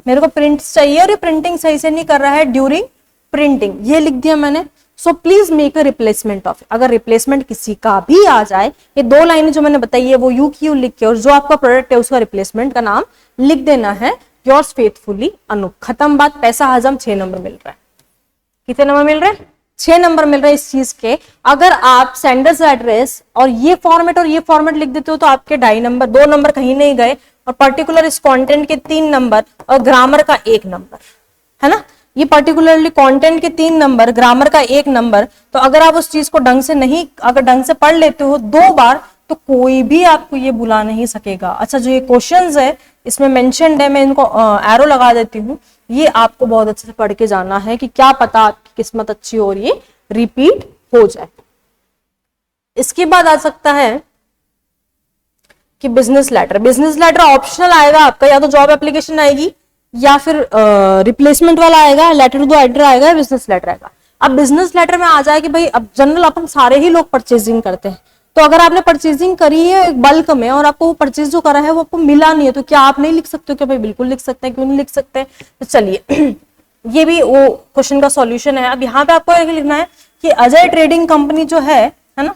S1: मेरे को प्रिंट चाहिए और ये प्रिंटिंग सही से नहीं कर रहा है ड्यूरिंग प्रिंटिंग। ये लिख दिया मैंने। So please make a replacement of. अगर रिप्लेसमेंट किसी का भी आ जाए, ये 2 लाइनें जो मैंने बताई है वो यू की यू लिख के और जो आपका प्रोडक्ट है उसका रिप्लेसमेंट का नाम लिख देना है, योर्स फेथफुली अनूप। खत्म बात। पैसा हजम। 6 नंबर मिल रहा है। कितने नंबर मिल रहे हैं? 6 नंबर मिल रहे हैं इस चीज के। अगर आप सेंडर्स एड्रेस और ये फॉर्मेट लिख देते हो तो आपके 2.5 नंबर, 2 नंबर कहीं नहीं गए, और पर्टिकुलर इस कंटेंट के 3 नंबर और ग्रामर का 1 नंबर, है ना। ये पर्टिकुलरली कंटेंट के 3 नंबर, ग्रामर का 1 नंबर। तो अगर आप उस चीज को ढंग से पढ़ लेते हो 2 बार तो कोई भी आपको ये बुला नहीं सकेगा। अच्छा, जो ये क्वेश्चंस है इसमें मेंशन्ड है, मैं इनको एरो लगा देती हूँ, ये आपको बहुत अच्छे से पढ़ के जाना है कि क्या पता आपकी किस्मत अच्छी हो और ये रिपीट हो जाए। इसके बाद आ सकता है कि business letter. Business letter optional आएगा आपका, या तो जॉब एप्लीकेशन आएगी या फिर रिप्लेसमेंट वाला आएगा, लेटर टू द एडिटर आएगा या बिजनेस लेटर आएगा। अब बिजनेस लेटर में आ जाए कि भाई अब जनरल अपन सारे ही लोग परचेजिंग करते हैं, तो अगर आपने परचेजिंग करी है बल्क में और आपको वो परचेज जो करा है वो आपको मिला नहीं है, तो क्या आप नहीं लिख सकते हो? क्या भाई बिल्कुल लिख सकते हैं, क्यों नहीं लिख सकते? तो चलिए ये भी वो क्वेश्चन का सॉल्यूशन है। अब यहाँ पे आपको लिखना है कि अजय ट्रेडिंग कंपनी जो है ना,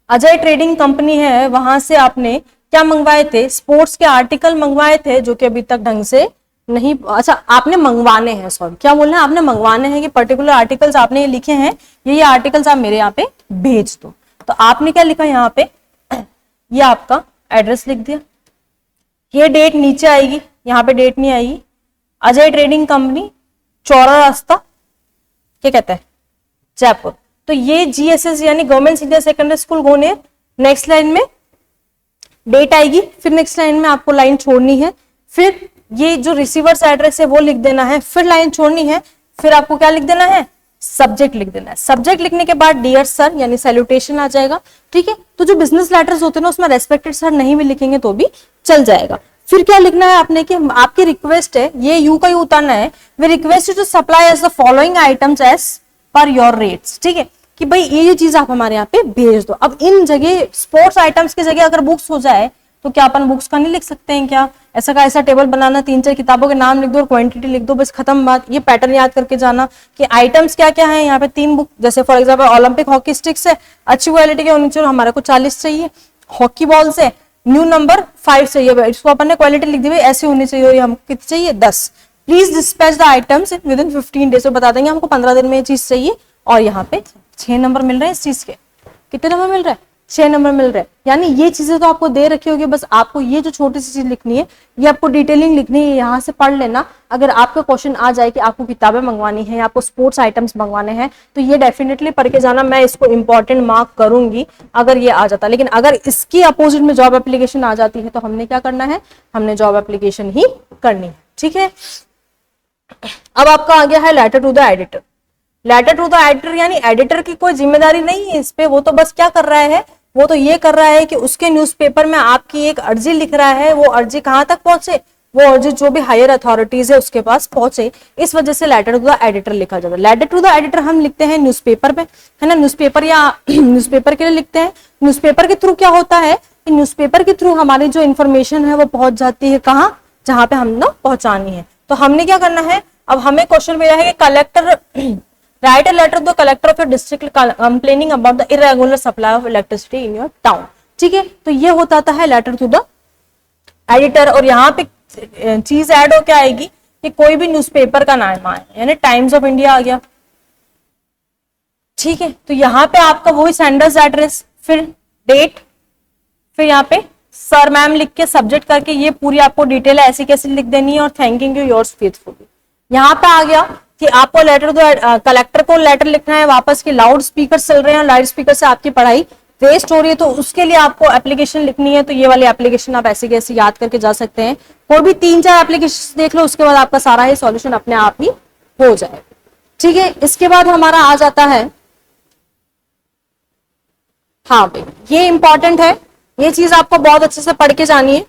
S1: अजय ट्रेडिंग कंपनी है, वहां से आपने क्या मंगवाए थे, स्पोर्ट्स के आर्टिकल मंगवाए थे जो कि अभी तक ढंग से नहीं, अच्छा आपने मंगवाने हैं, सॉरी क्या बोल रहे हैं, आपने मंगवाने हैं कि पर्टिकुलर आर्टिकल्स आपने ये लिखे हैं, ये आर्टिकल्स आप मेरे यहाँ पे भेज दो। तो आपने क्या लिखा यहाँ पे, ये आपका एड्रेस लिख दिया, ये डेट नीचे आएगी, यहाँ पे डेट नहीं आएगी, अजय ट्रेडिंग कंपनी, चौरा रास्ता, क्या कहता है, जयपुर। तो ये जीएसएस यानी government senior secondary school Goner. Next line में डेट आएगी, फिर नेक्स्ट लाइन में आपको लाइन छोड़नी है, फिर ये जो रिसीवर्स एड्रेस है वो लिख देना है, फिर लाइन छोड़नी है, फिर आपको क्या लिख देना है, सब्जेक्ट लिख देना है। सब्जेक्ट लिखने के बाद डियर सर यानी सैल्यूटेशन आ जाएगा, ठीक है। तो जो बिजनेस लेटर्स होते हैं ना उसमें रेस्पेक्टेड सर नहीं भी लिखेंगे तो भी चल जाएगा। फिर क्या लिखना है आपने कि आपकी रिक्वेस्ट है, ये यू का यू उतारना है, we request you to supply as the following items as per your rates, ठीक है, कि भाई ये चीज आप हमारे यहाँ पे भेज दो। अब इन जगह स्पोर्ट्स आइटम्स की जगह अगर बुक्स हो जाए तो क्या अपन बुक्स का नहीं लिख सकते हैं क्या, ऐसा का ऐसा टेबल बनाना, 3-4 किताबों के नाम लिख दो और क्वांटिटी लिख दो, बस खत्म बात। ये पैटर्न याद करके जाना कि आइटम्स क्या क्या है। यहाँ पे 3 बुक, जैसे for example Olympic hockey sticks है, अच्छी क्वालिटी के होनी चाहिए, हमारे को 40 चाहिए। हॉकी बॉल से न्यू नंबर 5 चाहिए, इसको अपन ने क्वालिटी लिख दी भाई ऐसी होनी चाहिए, और हमको कितनी चाहिए 10। Please dispatch the items with in 15 days, बता देंगे हमको 15 दिन में ये चीज चाहिए। और यहाँ पे 6 नंबर मिल रहे हैं इस चीज के, कितने नंबर मिल रहे हैं, 6 नंबर मिल रहे हैं। यानी ये चीजें तो आपको दे रखी होगी, बस आपको ये जो छोटी सी चीज लिखनी है ये आपको डिटेलिंग लिखनी है, यहाँ से पढ़ लेना। अगर आपका क्वेश्चन आ जाए कि आपको किताबें मंगवानी है, आपको स्पोर्ट्स आइटम्स मंगवाने हैं, तो ये डेफिनेटली पढ़ के जाना, मैं इसको इंपॉर्टेंट मार्क करूंगी अगर ये आ जाता। लेकिन अगर इसकी अपोजिट में जॉब एप्लीकेशन आ जाती है तो हमने क्या करना है, हमने जॉब एप्लीकेशन ही करनी है, ठीक है। अब आपका आ गया है letter to the editor. Letter to the editor यानी एडिटर की कोई जिम्मेदारी नहीं है इस पे, वो तो बस क्या कर रहा है, वो तो ये कर रहा है कि उसके न्यूज़पेपर में आपकी एक अर्जी लिख रहा है, वो अर्जी कहां तक पहुंचे, वो अर्जी जो भी हायर अथॉरिटीज है उसके पास पहुंचे, इस वजह से लेटर टू द एडिटर लिखा जाता है। लेटर टू द एडिटर हम लिखते हैं न्यूज़पेपर में, है ना, न्यूज़पेपर या न्यूज़पेपर के लिए लिखते हैं। न्यूज़पेपर के थ्रू क्या होता है कि न्यूज़पेपर के थ्रू हमारी जो इन्फॉर्मेशन है वो पहुंच जाती है कहाँ, जहां पे हमने पहुंचानी है। तो हमने क्या करना है, अब हमें क्वेश्चन मिला है कि collector write a letter to the collector of your district complaining about the irregular supply of electricity in your town, ठीक है। तो ये होता है लेटर टू द एडिटर। और यहाँ पे चीज ऐड हो क्या आएगी कि कोई भी न्यूज़पेपर का नाम आए, यानी टाइम्स ऑफ इंडिया आ गया, ठीक है। तो यहाँ पे आपका वही सेंडर्स एड्रेस, फिर डेट, फिर यहाँ पे सर मैम लिख के सब्जेक्ट करके ये पूरी आपको डिटेल ऐसी कैसी लिख देनी है, और थैंकिंग यू योर्स फेथफुली। यहाँ पे आ गया कि आपको लेटर तो कलेक्टर को लेटर लिखना है वापस, की लाउड स्पीकर चल रहे हैं, लाउड स्पीकर से आपकी पढ़ाई वेस्ट हो रही है, तो उसके लिए आपको एप्लीकेशन लिखनी है। तो ये वाली एप्लीकेशन आप ऐसे कैसे याद करके जा सकते हैं, कोई भी 3-4 एप्लीकेशन देख लो, उसके बाद आपका सारा ही सॉल्यूशन अपने आप ही हो जाए, ठीक है। इसके बाद हमारा आ जाता है, हाँ भाई ये इंपॉर्टेंट है, ये चीज आपको बहुत अच्छे से पढ़ के जानी है।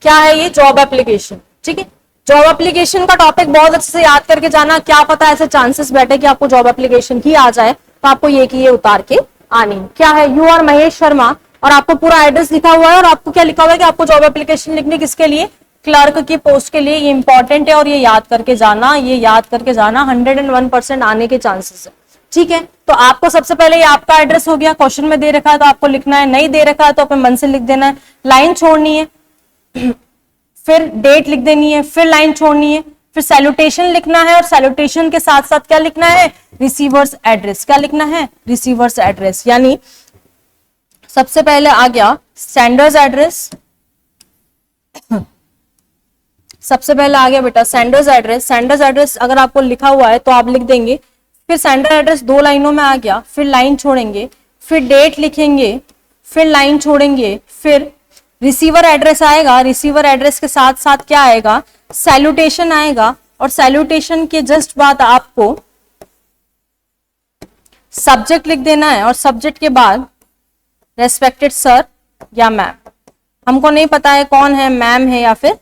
S1: क्या है ये, जॉब एप्लीकेशन, ठीक है। जॉब एप्लीकेशन का टॉपिक बहुत अच्छे से याद करके जाना, क्या पता ऐसे चांसेस बैठे कि आपको जॉब एप्लीकेशन ही आ जाए, तो आपको ये की ये उतार के आनी है। क्या है, यू आर महेश शर्मा, और आपको पूरा एड्रेस लिखा हुआ है, और आपको क्या लिखा हुआ है कि आपको जॉब एप्लीकेशन लिखनी किसके लिए, क्लर्क की पोस्ट के लिए। ये इंपॉर्टेंट है और ये याद करके जाना, ये याद करके जाना, 101% आने के चांसेस है, ठीक है। तो आपको सबसे पहले ये आपका एड्रेस हो गया, क्वेश्चन में दे रखा है तो आपको लिखना है, नहीं दे रखा है तो अपने मन से लिख देना है, लाइन छोड़नी है, फिर डेट लिख देनी है, फिर लाइन छोड़नी है, फिर सैल्यूटेशन लिखना है, और सैल्यूटेशन के साथ साथ क्या लिखना है, रिसीवर्स एड्रेस। क्या लिखना है, रिसीवर्स एड्रेस। यानी सबसे पहले आ गया सेंडर्स एड्रेस, सबसे पहले आ गया बेटा सेंडर्स एड्रेस। सेंडर्स एड्रेस अगर आपको लिखा हुआ है तो आप लिख देंगे, फिर सेंडर एड्रेस 2 लाइनों में आ गया, फिर लाइन छोड़ेंगे, फिर डेट लिखेंगे, फिर लाइन छोड़ेंगे, फिर रिसीवर एड्रेस आएगा, रिसीवर एड्रेस के साथ साथ क्या आएगा, सैल्यूटेशन आएगा, और सैल्यूटेशन के जस्ट बाद आपको सब्जेक्ट लिख देना है, और सब्जेक्ट के बाद रेस्पेक्टेड सर या मैम, हमको नहीं पता है कौन है, मैम है या फिर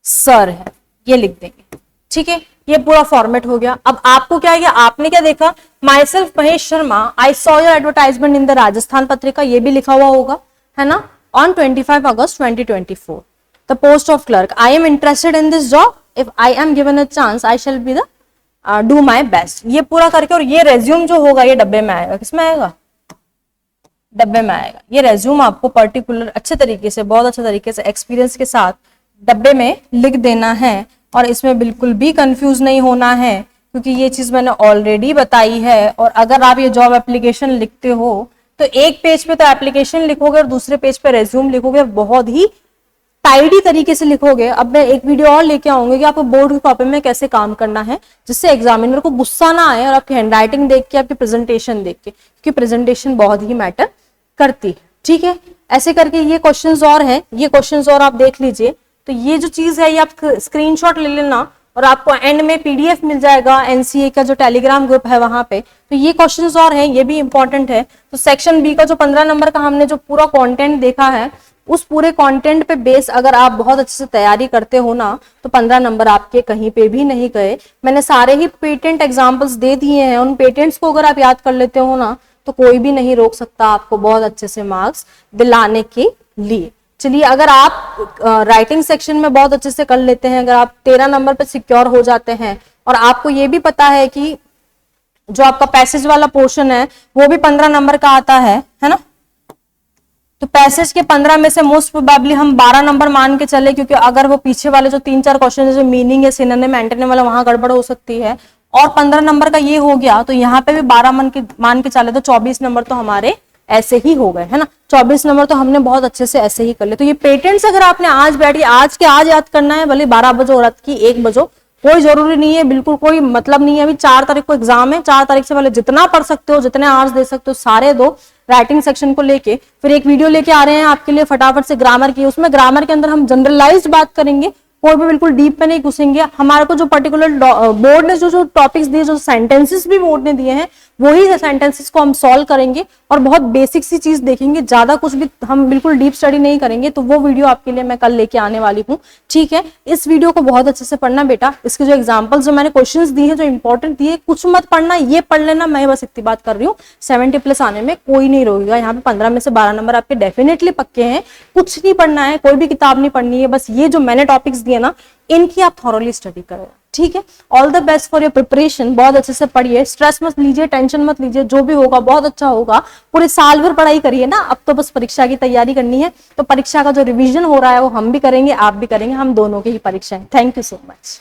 S1: सर है, ये लिख देंगे, ठीक है। ये पूरा फॉर्मेट हो गया। अब आपको क्या है, आपने क्या देखा, my self Mahesh Sharma, I saw your advertisement in the Rajasthan Patrika, ये भी लिखा हुआ होगा, है ना, on 25 August 2024, the post of clerk. I am interested in this job. If I am given a chance, I shall be the do my best. ये पूरा करके, और ये रेज्यूम जो होगा ये डब्बे में आएगा, किसमें आएगा, डब्बे में आएगा। ये रेज्यूम आपको पर्टिकुलर अच्छे तरीके से, बहुत अच्छे तरीके से एक्सपीरियंस के साथ डब्बे में लिख देना है, और इसमें बिल्कुल भी कंफ्यूज नहीं होना है, क्योंकि ये चीज मैंने ऑलरेडी बताई है। और अगर आप ये जॉब एप्लीकेशन लिखते हो तो एक पेज पे तो एप्लीकेशन लिखोगे और दूसरे पेज पे रेज्यूम लिखोगे, बहुत ही टाइडी तरीके से लिखोगे। अब मैं एक वीडियो और लेके आऊंगी कि आपको बोर्ड की कॉपी में कैसे काम करना है, जिससे एग्जामिनर को गुस्सा ना आए और आपकी हैंडराइटिंग देख के, आपकी प्रेजेंटेशन देख के, क्योंकि प्रेजेंटेशन बहुत ही मैटर करती है। ठीक है, ऐसे करके ये क्वेश्चंस और हैं, ये क्वेश्चंस और आप देख लीजिए। तो ये जो चीज है ये आप स्क्रीनशॉट ले लेना, और आपको एंड में पीडीएफ मिल जाएगा एनसीए का जो टेलीग्राम ग्रुप है वहां पे। तो ये क्वेश्चंस और हैं, ये भी इंपॉर्टेंट है। तो सेक्शन बी का जो 15 नंबर का हमने जो पूरा कंटेंट देखा है, उस पूरे कंटेंट पे बेस अगर आप बहुत अच्छे से तैयारी करते हो ना, तो 15 नंबर आपके कहीं पे भी नहीं गए। मैंने सारे ही पेटेंट एग्जाम्पल्स दे दिए हैं, उन पेटेंट्स को अगर आप याद कर लेते हो ना, तो कोई भी नहीं रोक सकता आपको बहुत अच्छे से मार्क्स दिलाने के लिए। चलिए, अगर आप राइटिंग सेक्शन में बहुत अच्छे से कर लेते हैं, अगर आप 13 नंबर पे सिक्योर हो जाते हैं, और आपको ये भी पता है कि जो आपका पैसेज वाला पोर्शन है वो भी 15 नंबर का आता है ना, तो पैसेज के 15 में से मोस्ट प्रोबेबली हम 12 नंबर मान के चले, क्योंकि अगर वो पीछे वाले जो 3-4 क्वेश्चन है, जो मीनिंग है, सिनोनिम, एंटोनिम वाला, वहां गड़बड़ हो सकती है, और 15 नंबर का ये हो गया, तो यहाँ पे भी 12 मान के चले, तो 24 नंबर तो हमारे ऐसे ही हो गए, है ना। 24 नंबर तो हमने बहुत अच्छे से ऐसे ही कर ले। तो ये पेटेंट्स अगर आपने आज बैठी आज के आज याद करना है, भले 12 बजो, रात की 1 बजो, कोई जरूरी नहीं है, बिल्कुल कोई मतलब नहीं है। अभी 4 तारीख को एग्जाम है, 4 तारीख से पहले जितना पढ़ सकते हो, जितने आवर्स दे सकते हो, सारे दो राइटिंग सेक्शन को लेके। फिर एक वीडियो लेके आ रहे हैं आपके लिए फटाफट से ग्रामर की, उसमें ग्रामर के अंदर हम जनरलाइज्ड बात करेंगे, कोई भी बिल्कुल डीप में नहीं घुसेंगे। हमारे को जो पर्टिकुलर बोर्ड ने जो टॉपिक्स दिए, जो सेंटेंसेस भी बोर्ड ने दिए हैं, वही सेंटेंसेस को हम सॉल्व करेंगे और बहुत बेसिक सी चीज देखेंगे, ज्यादा कुछ भी हम बिल्कुल डीप स्टडी नहीं करेंगे। तो वो वीडियो आपके लिए मैं कल लेके आने वाली हूँ, ठीक है। इस वीडियो को बहुत अच्छे से पढ़ना बेटा, इसके जो एग्जाम्पल्स जो मैंने क्वेश्चंस दिए हैं, जो इंपॉर्टेंट दिए, कुछ मत पढ़ना, ये पढ़ लेना, मैं बस इतनी बात कर रही हूँ। 70+ आने में कोई नहीं रोकेगा, यहाँ पे 15 में से 12 नंबर आपके डेफिनेटली पक्के हैं। कुछ नहीं पढ़ना है, कोई भी किताब नहीं पढ़नी है, बस ये जो मैंने टॉपिक्स दिए ना, इनकी आप थॉरोली स्टडी करें, ठीक है। All the best for your preparation, बहुत अच्छे से पढ़िए, स्ट्रेस मत लीजिए, टेंशन मत लीजिए, जो भी होगा बहुत अच्छा होगा। पूरे साल भर पढ़ाई करिए ना, अब तो बस परीक्षा की तैयारी करनी है। तो परीक्षा का जो रिवीजन हो रहा है वो हम भी करेंगे, आप भी करेंगे, हम दोनों की ही परीक्षा है। Thank you so much.